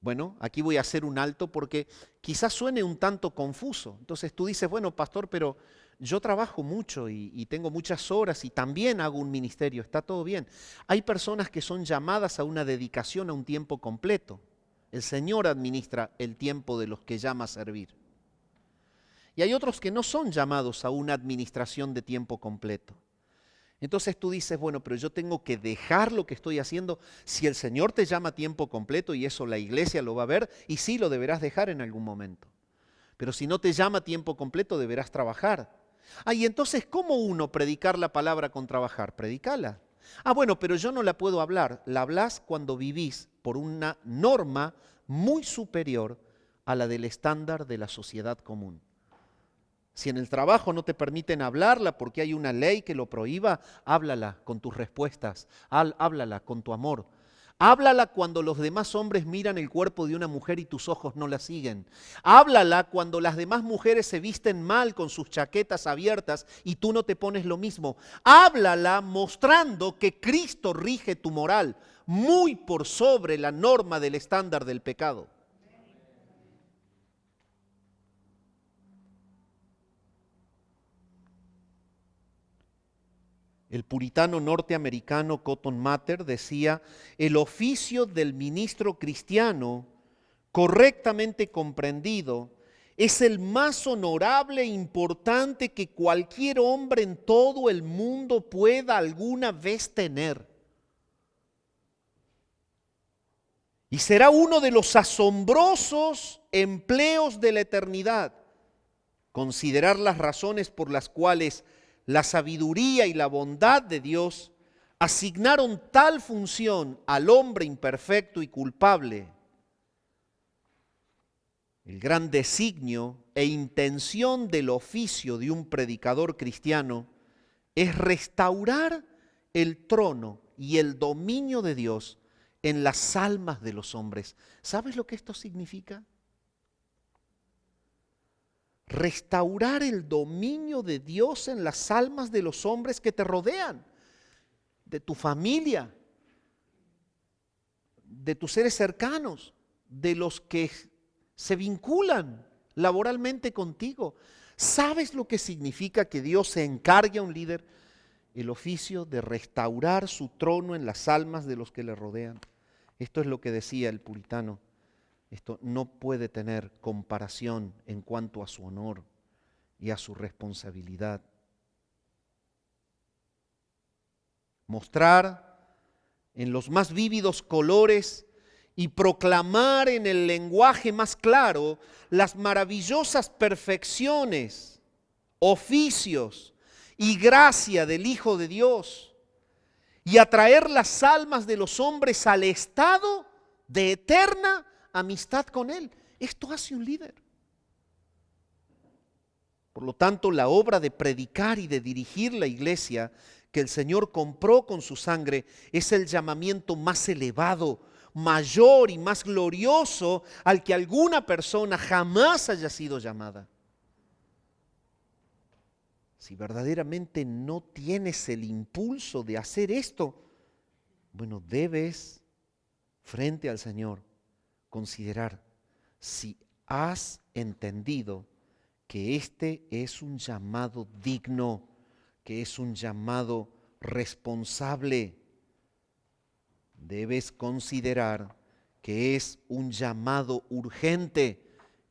A: bueno, aquí voy a hacer un alto porque quizás suene un tanto confuso. Entonces tú dices, bueno, pastor, pero yo trabajo mucho y tengo muchas horas y también hago un ministerio, está todo bien. Hay personas que son llamadas a una dedicación a un tiempo completo. El Señor administra el tiempo de los que llama a servir. Y hay otros que no son llamados a una administración de tiempo completo. Entonces tú dices, bueno, pero yo tengo que dejar lo que estoy haciendo. Si el Señor te llama a tiempo completo y eso la iglesia lo va a ver, y sí lo deberás dejar en algún momento. Pero si no te llama a tiempo completo, deberás trabajar. Y entonces, ¿cómo uno predicar la palabra con trabajar? Predicala. Bueno, pero yo no la puedo hablar. La hablás cuando vivís por una norma muy superior a la del estándar de la sociedad común. Si en el trabajo no te permiten hablarla porque hay una ley que lo prohíba, háblala con tus respuestas, háblala con tu amor. Háblala cuando los demás hombres miran el cuerpo de una mujer y tus ojos no la siguen. Háblala cuando las demás mujeres se visten mal con sus chaquetas abiertas y tú no te pones lo mismo. Háblala mostrando que Cristo rige tu moral muy por sobre la norma del estándar del pecado. El puritano norteamericano Cotton Mather decía, el oficio del ministro cristiano, correctamente comprendido, es el más honorable e importante que cualquier hombre en todo el mundo pueda alguna vez tener. Y será uno de los asombrosos empleos de la eternidad, considerar las razones por las cuales la sabiduría y la bondad de Dios asignaron tal función al hombre imperfecto y culpable. El gran designio e intención del oficio de un predicador cristiano es restaurar el trono y el dominio de Dios en las almas de los hombres. ¿Sabes lo que esto significa? Restaurar el dominio de Dios en las almas de los hombres que te rodean, de tu familia, de tus seres cercanos, de los que se vinculan laboralmente contigo. ¿Sabes lo que significa que Dios se encargue a un líder? El oficio de restaurar su trono en las almas de los que le rodean. Esto es lo que decía el puritano. Esto no puede tener comparación en cuanto a su honor y a su responsabilidad. Mostrar en los más vívidos colores y proclamar en el lenguaje más claro las maravillosas perfecciones, oficios y gracia del Hijo de Dios y atraer las almas de los hombres al estado de eterna amistad con Él. Esto hace un líder. Por lo tanto, la obra de predicar y de dirigir la iglesia que el Señor compró con su sangre es el llamamiento más elevado, mayor y más glorioso al que alguna persona jamás haya sido llamada. si verdaderamente no tienes el impulso de hacer esto, bueno, debes, frente al Señor, considerar si has entendido que este es un llamado digno, que es un llamado responsable. Debes considerar que es un llamado urgente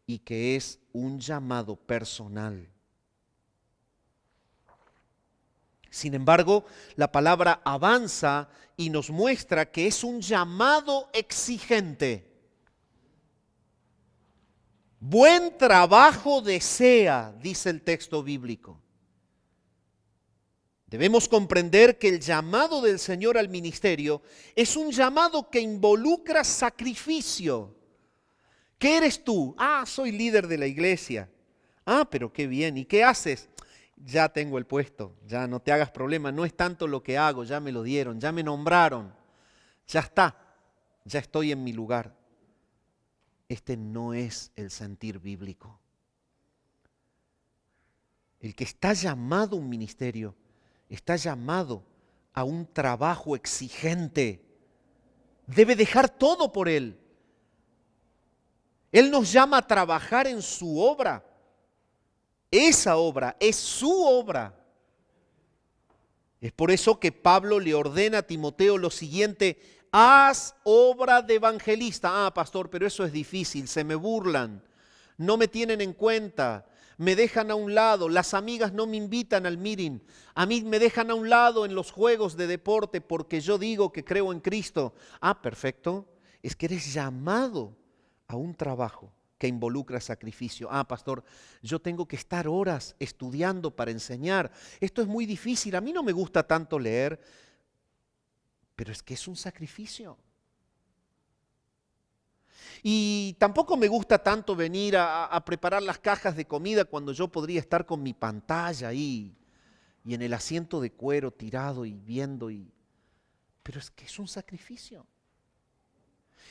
A: y que es un llamado personal. Sin embargo, la palabra avanza y nos muestra que es un llamado exigente. Buen trabajo desea, dice el texto bíblico. Debemos comprender que el llamado del Señor al ministerio es un llamado que involucra sacrificio. ¿Qué eres tú? Soy líder de la iglesia. Pero qué bien. ¿Y qué haces? Ya tengo el puesto, ya no te hagas problema, no es tanto lo que hago, ya me lo dieron, ya me nombraron, ya está, ya estoy en mi lugar. Este no es el sentir bíblico. El que está llamado a un ministerio, está llamado a un trabajo exigente. Debe dejar todo por Él. Él nos llama a trabajar en su obra. Esa obra es su obra. Es por eso que Pablo le ordena a Timoteo lo siguiente: haz obra de evangelista. Pastor, pero eso es difícil, se me burlan, no me tienen en cuenta, me dejan a un lado, las amigas no me invitan al meeting, a mí me dejan a un lado en los juegos de deporte porque yo digo que creo en Cristo. Perfecto, es que eres llamado a un trabajo que involucra sacrificio. Pastor, yo tengo que estar horas estudiando para enseñar. Esto es muy difícil, a mí no me gusta tanto leer, pero es que es un sacrificio. Y tampoco me gusta tanto venir a preparar las cajas de comida cuando yo podría estar con mi pantalla ahí y en el asiento de cuero tirado y viendo. Pero es que es un sacrificio.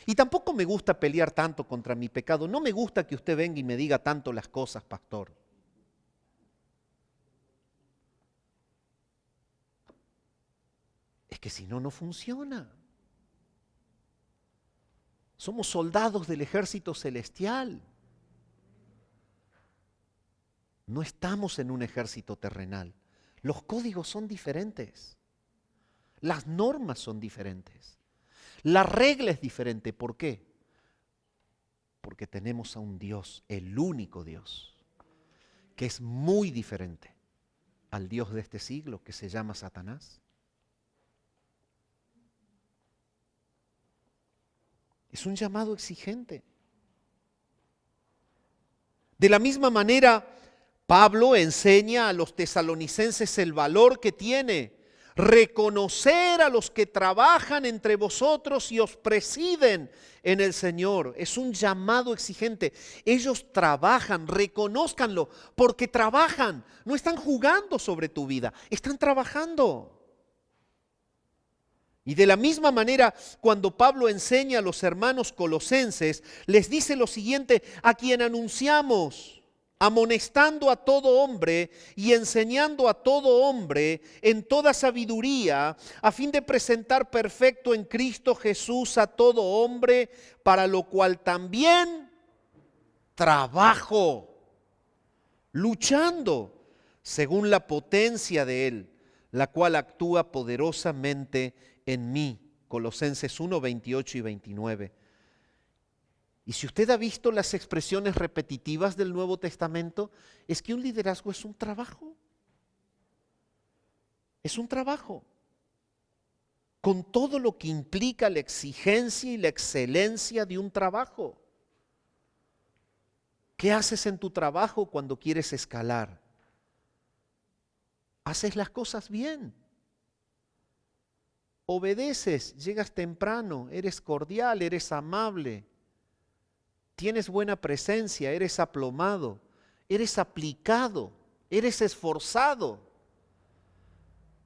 A: Y tampoco me gusta pelear tanto contra mi pecado. No me gusta que usted venga y me diga tanto las cosas, pastor. Es que si no, no funciona. Somos soldados del ejército celestial. No estamos en un ejército terrenal. Los códigos son diferentes. Las normas son diferentes. La regla es diferente. ¿Por qué? Porque tenemos a un Dios, el único Dios, que es muy diferente al Dios de este siglo, que se llama Satanás. Es un llamado exigente. De la misma manera, Pablo enseña a los tesalonicenses el valor que tiene reconocer a los que trabajan entre vosotros y os presiden en el Señor. Es un llamado exigente. Ellos trabajan, reconózcanlo, porque trabajan. No están jugando sobre tu vida, están trabajando. Y de la misma manera, cuando Pablo enseña a los hermanos colosenses, les dice lo siguiente: a quien anunciamos, amonestando a todo hombre y enseñando a todo hombre en toda sabiduría, a fin de presentar perfecto en Cristo Jesús a todo hombre, para lo cual también trabajo, luchando según la potencia de Él, la cual actúa poderosamente en mí. Colosenses 1, 28 y 29. Y si usted ha visto las expresiones repetitivas del Nuevo Testamento, es que un liderazgo es un trabajo. Es un trabajo. Con todo lo que implica la exigencia y la excelencia de un trabajo. ¿Qué haces en tu trabajo cuando quieres escalar? Haces las cosas bien. Obedeces, llegas temprano, eres cordial, eres amable. Tienes buena presencia, eres aplomado, eres aplicado, eres esforzado.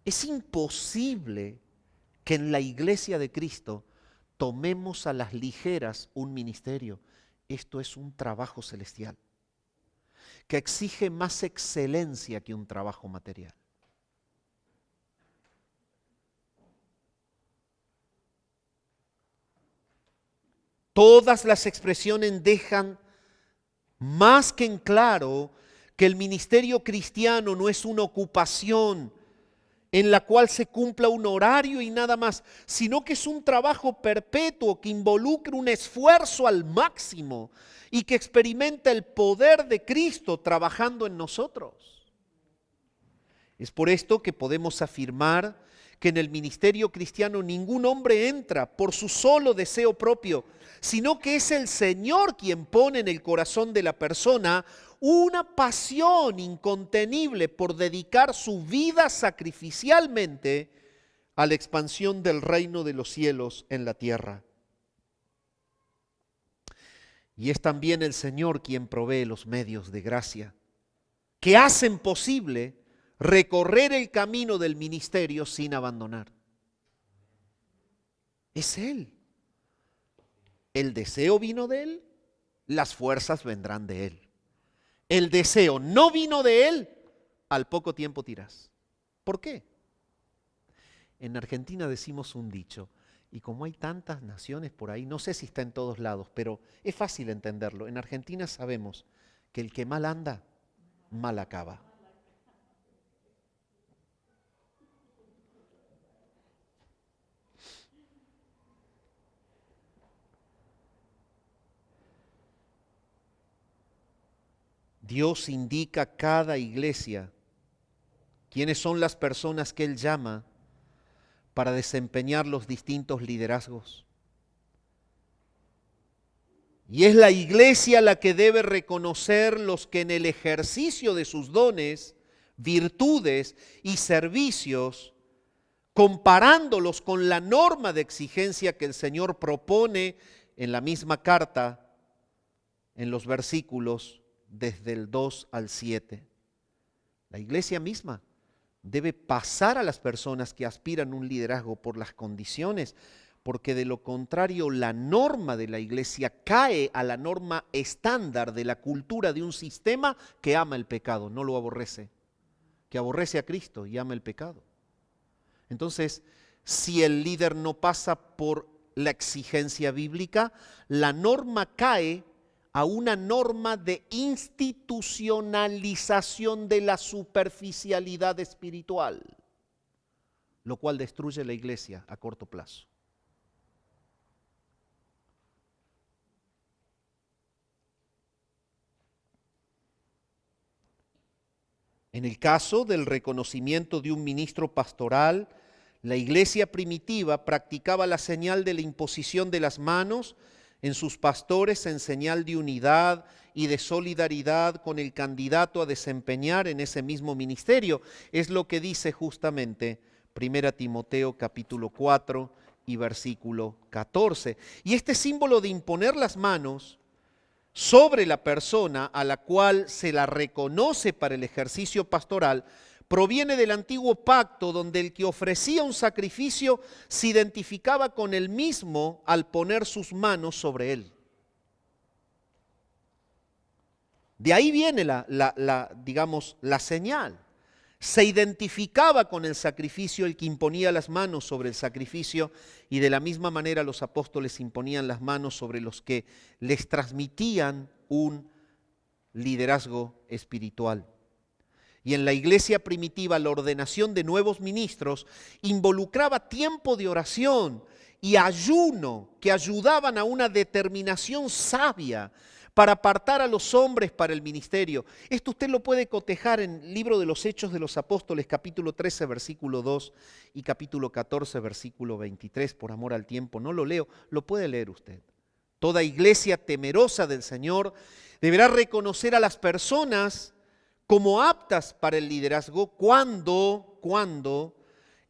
A: Es imposible que en la iglesia de Cristo tomemos a las ligeras un ministerio. Esto es un trabajo celestial. que exige más excelencia que un trabajo material. Todas las expresiones dejan más que en claro que el ministerio cristiano no es una ocupación en la cual se cumpla un horario y nada más, sino que es un trabajo perpetuo que involucra un esfuerzo al máximo y que experimenta el poder de Cristo trabajando en nosotros. Es por esto que podemos afirmar que en el ministerio cristiano ningún hombre entra por su solo deseo propio, sino que es el Señor quien pone en el corazón de la persona una pasión incontenible por dedicar su vida sacrificialmente a la expansión del reino de los cielos en la tierra. Y es también el Señor quien provee los medios de gracia que hacen posible recorrer el camino del ministerio sin abandonar. Es Él. El deseo vino de Él, las fuerzas vendrán de Él. El deseo no vino de Él, al poco tiempo tirás. ¿Por qué? En Argentina decimos un dicho, y como hay tantas naciones por ahí, no sé si está en todos lados, pero es fácil entenderlo. En Argentina sabemos que el que mal anda, mal acaba. Dios indica a cada iglesia quiénes son las personas que Él llama para desempeñar los distintos liderazgos. Y es la iglesia la que debe reconocer los que en el ejercicio de sus dones, virtudes y servicios, comparándolos con la norma de exigencia que el Señor propone en la misma carta, en los versículos desde el 2 al 7. La iglesia misma debe pasar a las personas que aspiran a un liderazgo por las condiciones, porque de lo contrario la norma de la iglesia cae a la norma estándar de la cultura de un sistema que ama el pecado, no lo aborrece, que aborrece a Cristo y ama el pecado. Entonces, si el líder no pasa por la exigencia bíblica, la norma cae a una norma de institucionalización de la superficialidad espiritual, lo cual destruye la iglesia a corto plazo. En el caso del reconocimiento de un ministro pastoral, la iglesia primitiva practicaba la señal de la imposición de las manos en sus pastores en señal de unidad y de solidaridad con el candidato a desempeñar en ese mismo ministerio. Es lo que dice justamente 1 Timoteo capítulo 4 y versículo 14. Y este símbolo de imponer las manos sobre la persona a la cual se la reconoce para el ejercicio pastoral proviene del antiguo pacto, donde el que ofrecía un sacrificio se identificaba con él mismo al poner sus manos sobre él. De ahí viene la señal. Se identificaba con el sacrificio el que imponía las manos sobre el sacrificio, y de la misma manera los apóstoles imponían las manos sobre los que les transmitían un liderazgo espiritual. Y en la iglesia primitiva la ordenación de nuevos ministros involucraba tiempo de oración y ayuno que ayudaban a una determinación sabia para apartar a los hombres para el ministerio. Esto usted lo puede cotejar en el libro de los Hechos de los Apóstoles, capítulo 13, versículo 2 y capítulo 14, versículo 23. Por amor al tiempo no lo leo, lo puede leer usted. Toda iglesia temerosa del Señor deberá reconocer a las personas como aptas para el liderazgo cuando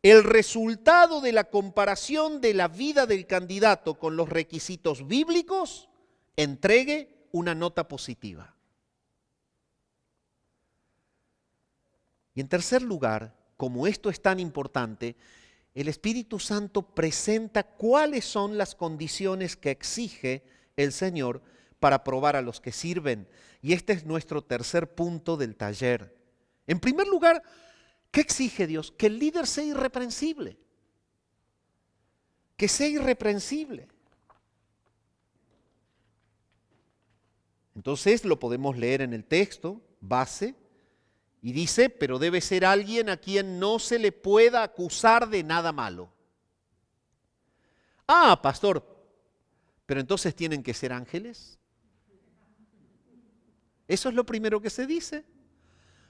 A: el resultado de la comparación de la vida del candidato con los requisitos bíblicos entregue una nota positiva. Y en tercer lugar, como esto es tan importante, el Espíritu Santo presenta cuáles son las condiciones que exige el Señor para probar a los que sirven. Y este es nuestro tercer punto del taller. En primer lugar, ¿qué exige Dios? Que el líder sea irreprensible. Que sea irreprensible. Entonces lo podemos leer en el texto base y dice, pero debe ser alguien a quien no se le pueda acusar de nada malo. Ah, pastor, pero entonces tienen que ser ángeles. Eso es lo primero que se dice.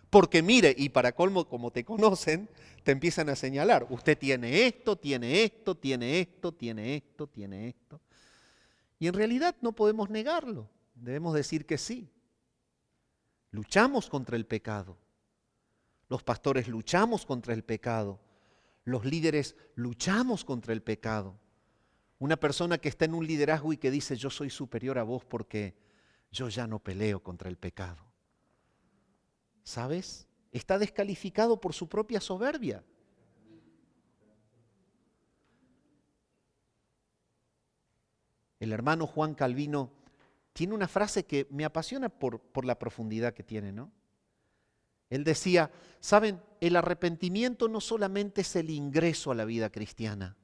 A: Porque mire, y para colmo, como te conocen, te empiezan a señalar, usted tiene esto, tiene esto, tiene esto, tiene esto, tiene esto. Y en realidad no podemos negarlo, debemos decir que sí. Luchamos contra el pecado. Los pastores luchamos contra el pecado. Los líderes luchamos contra el pecado. Una persona que está en un liderazgo y que dice, yo soy superior a vos porque yo ya no peleo contra el pecado. ¿Sabes? Está descalificado por su propia soberbia. El hermano Juan Calvino tiene una frase que me apasiona por la profundidad que tiene, ¿no? Él decía, ¿saben? El arrepentimiento no solamente es el ingreso a la vida cristiana.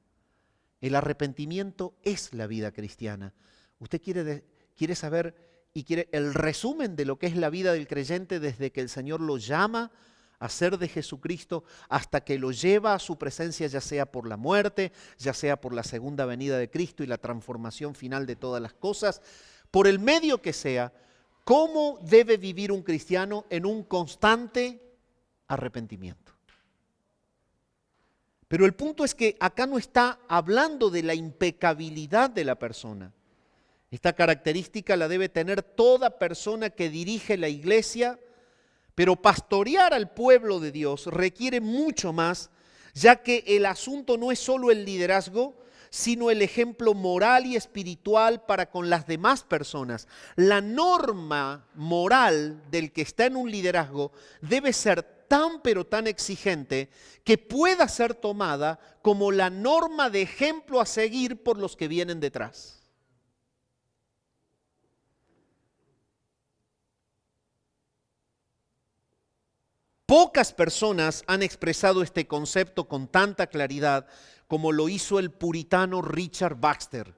A: El arrepentimiento es la vida cristiana. Usted quiere saber y quiere el resumen de lo que es la vida del creyente desde que el Señor lo llama a ser de Jesucristo hasta que lo lleva a su presencia, ya sea por la muerte, ya sea por la segunda venida de Cristo y la transformación final de todas las cosas, por el medio que sea. ¿Cómo debe vivir un cristiano en un constante arrepentimiento? Pero el punto es que acá no está hablando de la impecabilidad de la persona. Esta característica la debe tener toda persona que dirige la iglesia, pero pastorear al pueblo de Dios requiere mucho más, ya que el asunto no es solo el liderazgo, sino el ejemplo moral y espiritual para con las demás personas. La norma moral del que está en un liderazgo debe ser tan pero tan exigente que pueda ser tomada como la norma de ejemplo a seguir por los que vienen detrás. Pocas personas han expresado este concepto con tanta claridad como lo hizo el puritano Richard Baxter.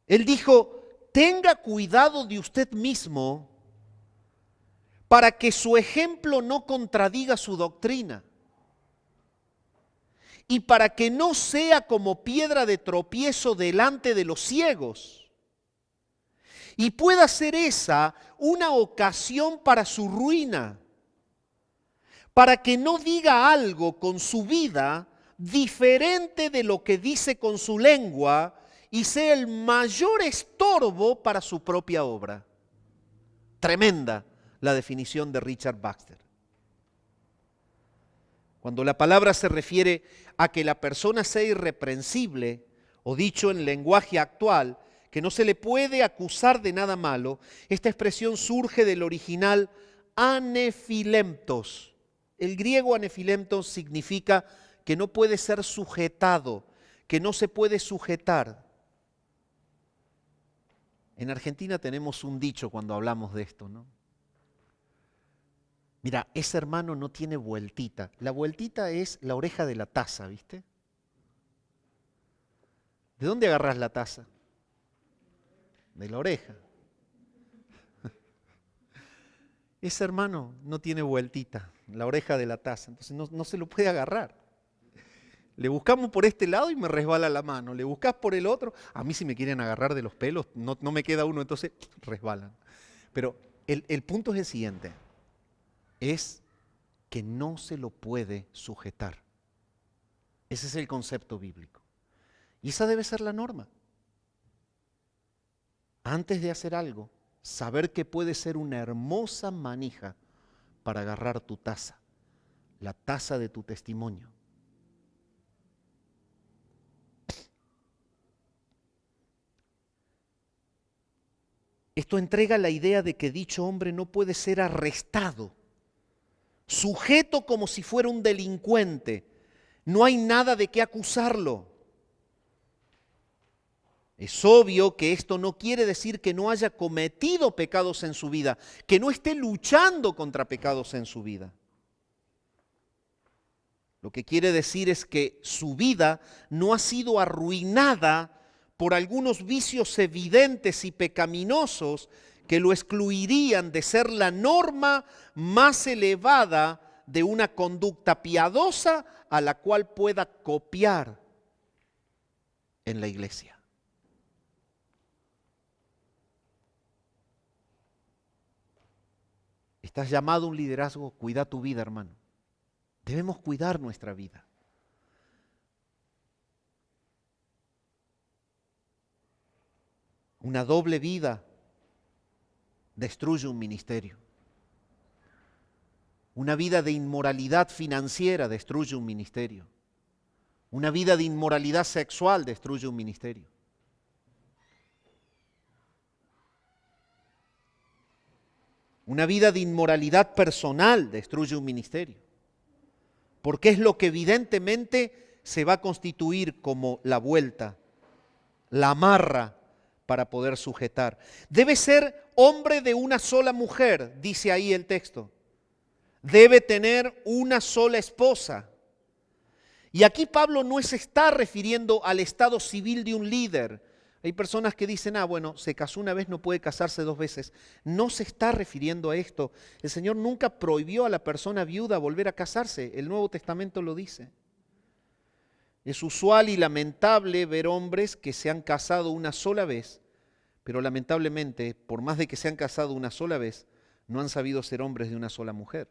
A: Él dijo, tenga cuidado de usted mismo para que su ejemplo no contradiga su doctrina y para que no sea como piedra de tropiezo delante de los ciegos y pueda ser esa una ocasión para su ruina, para que no diga algo con su vida diferente de lo que dice con su lengua y sea el mayor estorbo para su propia obra. Tremenda la definición de Richard Baxter. Cuando la palabra se refiere a que la persona sea irreprensible, o dicho en lenguaje actual, que no se le puede acusar de nada malo, esta expresión surge del original anefilemtos. El griego anefilemtos significa que no puede ser sujetado, que no se puede sujetar. En Argentina tenemos un dicho cuando hablamos de esto, ¿no? Mira, ese hermano no tiene vueltita. La vueltita es la oreja de la taza, ¿viste? ¿De dónde agarrás la taza? De la oreja. Ese hermano no tiene vueltita, la oreja de la taza, entonces no se lo puede agarrar. Le buscamos por este lado y me resbala la mano, le buscas por el otro, a mí si me quieren agarrar de los pelos, no me queda uno, entonces resbalan. Pero el punto es el siguiente, es que no se lo puede sujetar. Ese es el concepto bíblico. Y esa debe ser la norma. Antes de hacer algo, saber que puede ser una hermosa manija para agarrar tu taza, la taza de tu testimonio. Esto entrega la idea de que dicho hombre no puede ser arrestado, sujeto como si fuera un delincuente. No hay nada de qué acusarlo. Es obvio que esto no quiere decir que no haya cometido pecados en su vida, que no esté luchando contra pecados en su vida. Lo que quiere decir es que su vida no ha sido arruinada por algunos vicios evidentes y pecaminosos que lo excluirían de ser la norma más elevada de una conducta piadosa a la cual pueda copiar en la iglesia. Estás llamado a un liderazgo, cuida tu vida, hermano. Debemos cuidar nuestra vida. Una doble vida destruye un ministerio. Una vida de inmoralidad financiera destruye un ministerio. Una vida de inmoralidad sexual destruye un ministerio. Una vida de inmoralidad personal destruye un ministerio. Porque es lo que evidentemente se va a constituir como la vuelta, la amarra para poder sujetar. Debe ser hombre de una sola mujer, dice ahí el texto. Debe tener una sola esposa. Y aquí Pablo no se está refiriendo al estado civil de un líder. Hay personas que dicen, bueno, se casó una vez, no puede casarse dos veces. No se está refiriendo a esto. El Señor nunca prohibió a la persona viuda volver a casarse. El Nuevo Testamento lo dice. Es usual y lamentable ver hombres que se han casado una sola vez, pero lamentablemente, por más de que se han casado una sola vez, no han sabido ser hombres de una sola mujer.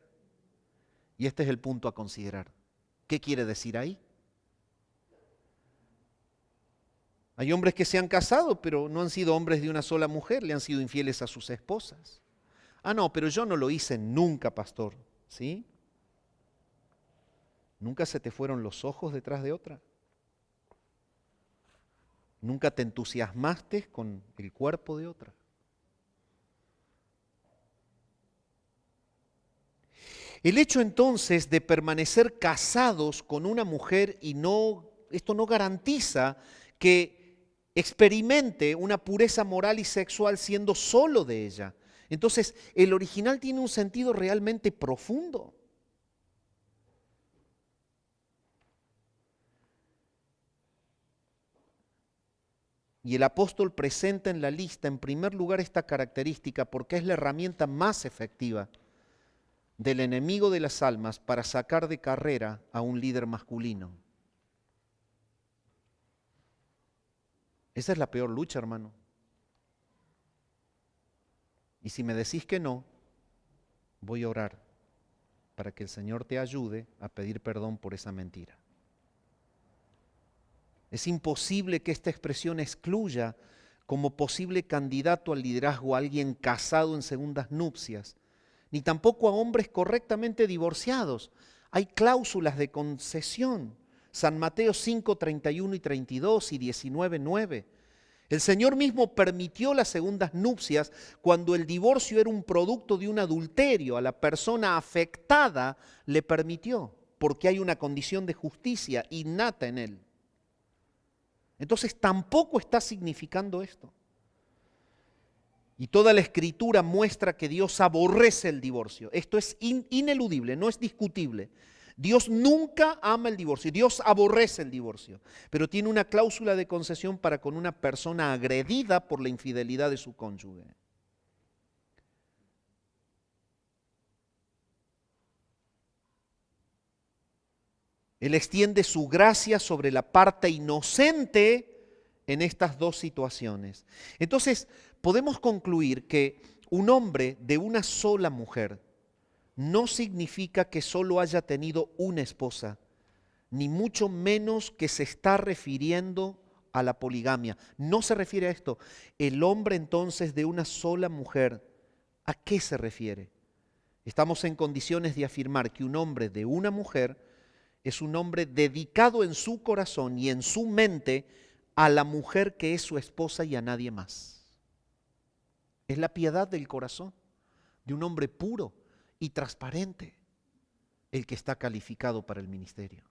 A: Y este es el punto a considerar. ¿Qué quiere decir ahí? Hay hombres que se han casado, pero no han sido hombres de una sola mujer, le han sido infieles a sus esposas. No, pero yo no lo hice nunca, pastor. ¿Sí? ¿Nunca se te fueron los ojos detrás de otra? ¿Nunca te entusiasmaste con el cuerpo de otra? El hecho entonces de permanecer casados con una mujer esto no garantiza que experimente una pureza moral y sexual siendo solo de ella. Entonces, el original tiene un sentido realmente profundo. Y el apóstol presenta en la lista, en primer lugar, esta característica porque es la herramienta más efectiva del enemigo de las almas para sacar de carrera a un líder masculino. Esa es la peor lucha, hermano. Y si me decís que no, voy a orar para que el Señor te ayude a pedir perdón por esa mentira. Es imposible que esta expresión excluya como posible candidato al liderazgo a alguien casado en segundas nupcias, ni tampoco a hombres correctamente divorciados. Hay cláusulas de concesión. San Mateo 5, 31 y 32 y 19, 9. El Señor mismo permitió las segundas nupcias cuando el divorcio era un producto de un adulterio. A la persona afectada le permitió, porque hay una condición de justicia innata en él. Entonces tampoco está significando esto. Y toda la Escritura muestra que Dios aborrece el divorcio. Esto es ineludible, no es discutible. Dios nunca ama el divorcio, Dios aborrece el divorcio, pero tiene una cláusula de concesión para con una persona agredida por la infidelidad de su cónyuge. Él extiende su gracia sobre la parte inocente en estas dos situaciones. Entonces, podemos concluir que un hombre de una sola mujer no significa que solo haya tenido una esposa, ni mucho menos que se está refiriendo a la poligamia. No se refiere a esto. El hombre entonces de una sola mujer, ¿a qué se refiere? Estamos en condiciones de afirmar que un hombre de una mujer es un hombre dedicado en su corazón y en su mente a la mujer que es su esposa y a nadie más. Es la piedad del corazón de un hombre puro y transparente el que está calificado para el ministerio.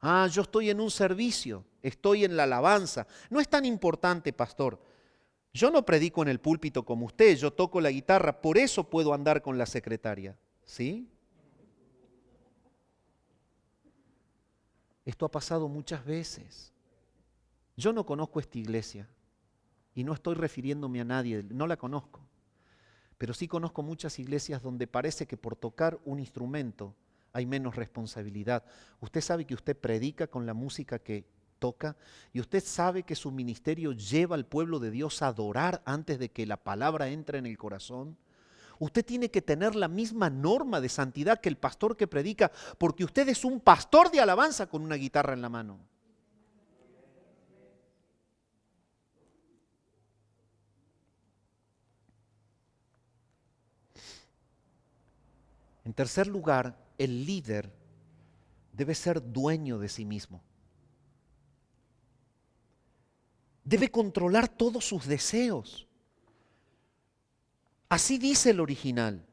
A: Ah, yo estoy en un servicio, estoy en la alabanza. No es tan importante, pastor. Yo no predico en el púlpito como usted, yo toco la guitarra, por eso puedo andar con la secretaria. ¿Sí? Esto ha pasado muchas veces. Yo no conozco esta iglesia y no estoy refiriéndome a nadie, no la conozco. Pero sí conozco muchas iglesias donde parece que por tocar un instrumento hay menos responsabilidad. Usted sabe que usted predica con la música que toca y usted sabe que su ministerio lleva al pueblo de Dios a adorar antes de que la palabra entre en el corazón. Usted tiene que tener la misma norma de santidad que el pastor que predica, porque usted es un pastor de alabanza con una guitarra en la mano. En tercer lugar, el líder debe ser dueño de sí mismo. Debe controlar todos sus deseos. Así dice el original.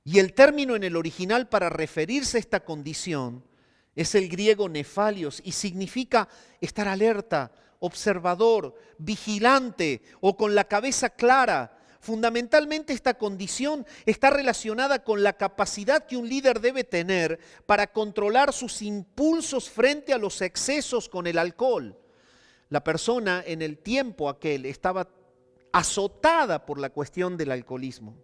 A: Y el término en el original para referirse a esta condición es el griego nefalios y significa estar alerta, observador, vigilante o con la cabeza clara. Fundamentalmente esta condición está relacionada con la capacidad que un líder debe tener para controlar sus impulsos frente a los excesos con el alcohol. La persona en el tiempo aquel estaba azotada por la cuestión del alcoholismo.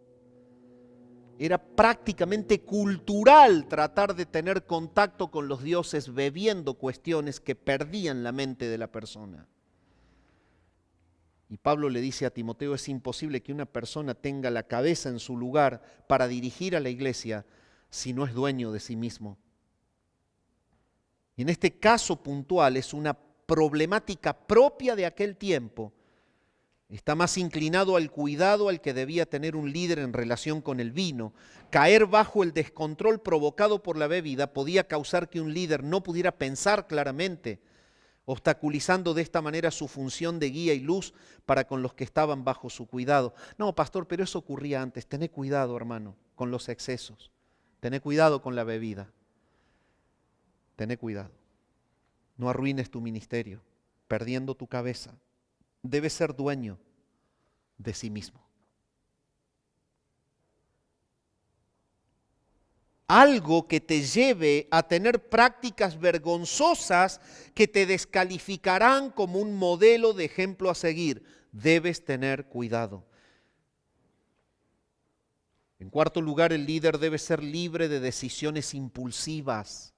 A: Era prácticamente cultural tratar de tener contacto con los dioses bebiendo cuestiones que perdían la mente de la persona. Y Pablo le dice a Timoteo, es imposible que una persona tenga la cabeza en su lugar para dirigir a la iglesia si no es dueño de sí mismo. Y en este caso puntual es una problemática propia de aquel tiempo. Está más inclinado al cuidado al que debía tener un líder en relación con el vino. Caer bajo el descontrol provocado por la bebida podía causar que un líder no pudiera pensar claramente, obstaculizando de esta manera su función de guía y luz para con los que estaban bajo su cuidado. No, pastor, pero eso ocurría antes. Tené cuidado, hermano, con los excesos. Tené cuidado con la bebida. Tené cuidado. No arruines tu ministerio, perdiendo tu cabeza. Debes ser dueño de sí mismo. Algo que te lleve a tener prácticas vergonzosas que te descalificarán como un modelo de ejemplo a seguir. Debes tener cuidado. En cuarto lugar, el líder debe ser libre de decisiones impulsivas.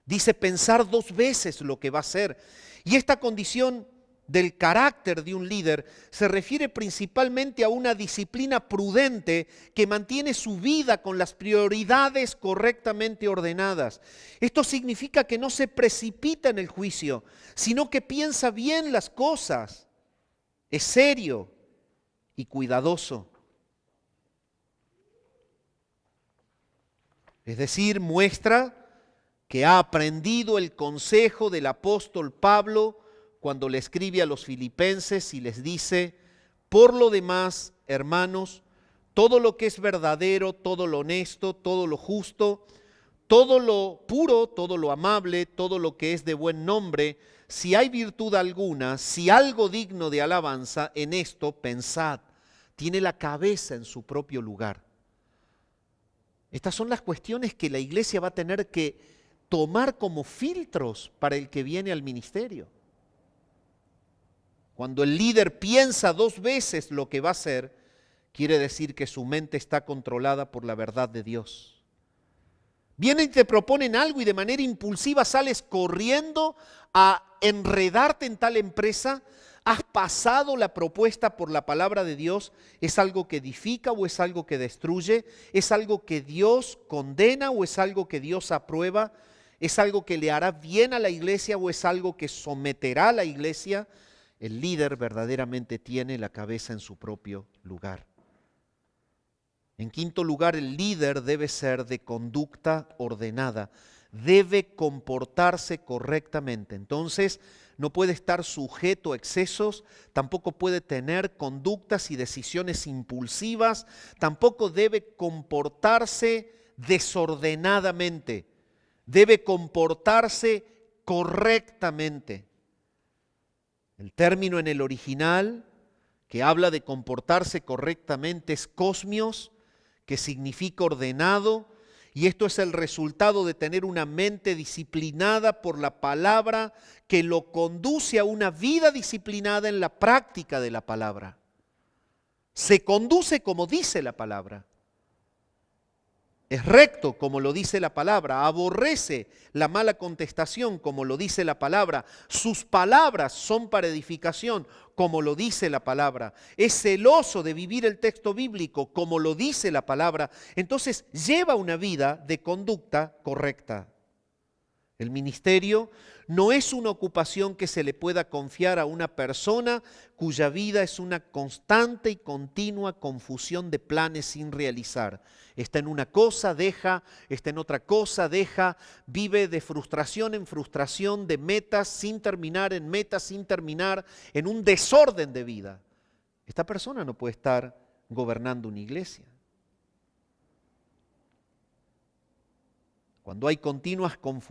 A: Dice pensar 2 veces lo que va a hacer. Y esta condición del carácter de un líder se refiere principalmente a una disciplina prudente que mantiene su vida con las prioridades correctamente ordenadas. Esto significa que no se precipita en el juicio, sino que piensa bien las cosas. Es serio y cuidadoso. Es decir, muestra que ha aprendido el consejo del apóstol Pablo cuando le escribe a los filipenses y les dice, por lo demás, hermanos, todo lo que es verdadero, todo lo honesto, todo lo justo, todo lo puro, todo lo amable, todo lo que es de buen nombre, si hay virtud alguna, si algo digno de alabanza, en esto pensad. Tiene la cabeza en su propio lugar. Estas son las cuestiones que la iglesia va a tener que tomar como filtros para el que viene al ministerio. Cuando el líder piensa 2 veces lo que va a hacer, quiere decir que su mente está controlada por la verdad de Dios. Vienen y te proponen algo y de manera impulsiva sales corriendo a enredarte en tal empresa. ¿Has pasado la propuesta por la palabra de Dios? ¿Es algo que edifica o es algo que destruye? ¿Es algo que Dios condena o es algo que Dios aprueba? ¿Es algo que le hará bien a la iglesia o es algo que someterá a la iglesia? El líder verdaderamente tiene la cabeza en su propio lugar. En quinto lugar, el líder debe ser de conducta ordenada, debe comportarse correctamente. Entonces, no puede estar sujeto a excesos, tampoco puede tener conductas y decisiones impulsivas, tampoco debe comportarse desordenadamente. debe comportarse correctamente. El término en el original que habla de comportarse correctamente es kosmios, que significa ordenado, y esto es el resultado de tener una mente disciplinada por la palabra que lo conduce a una vida disciplinada en la práctica de la palabra. Se conduce como dice la palabra. Es recto como lo dice la palabra, aborrece la mala contestación como lo dice la palabra, sus palabras son para edificación como lo dice la palabra, es celoso de vivir el texto bíblico como lo dice la palabra, entonces lleva una vida de conducta correcta. El ministerio no es una ocupación que se le pueda confiar a una persona cuya vida es una constante y continua confusión de planes sin realizar. Está en una cosa, deja, está en otra cosa, deja, vive de frustración en frustración, de metas sin terminar, en metas sin terminar, en un desorden de vida. Esta persona no puede estar gobernando una iglesia. Cuando hay continuas confusiones,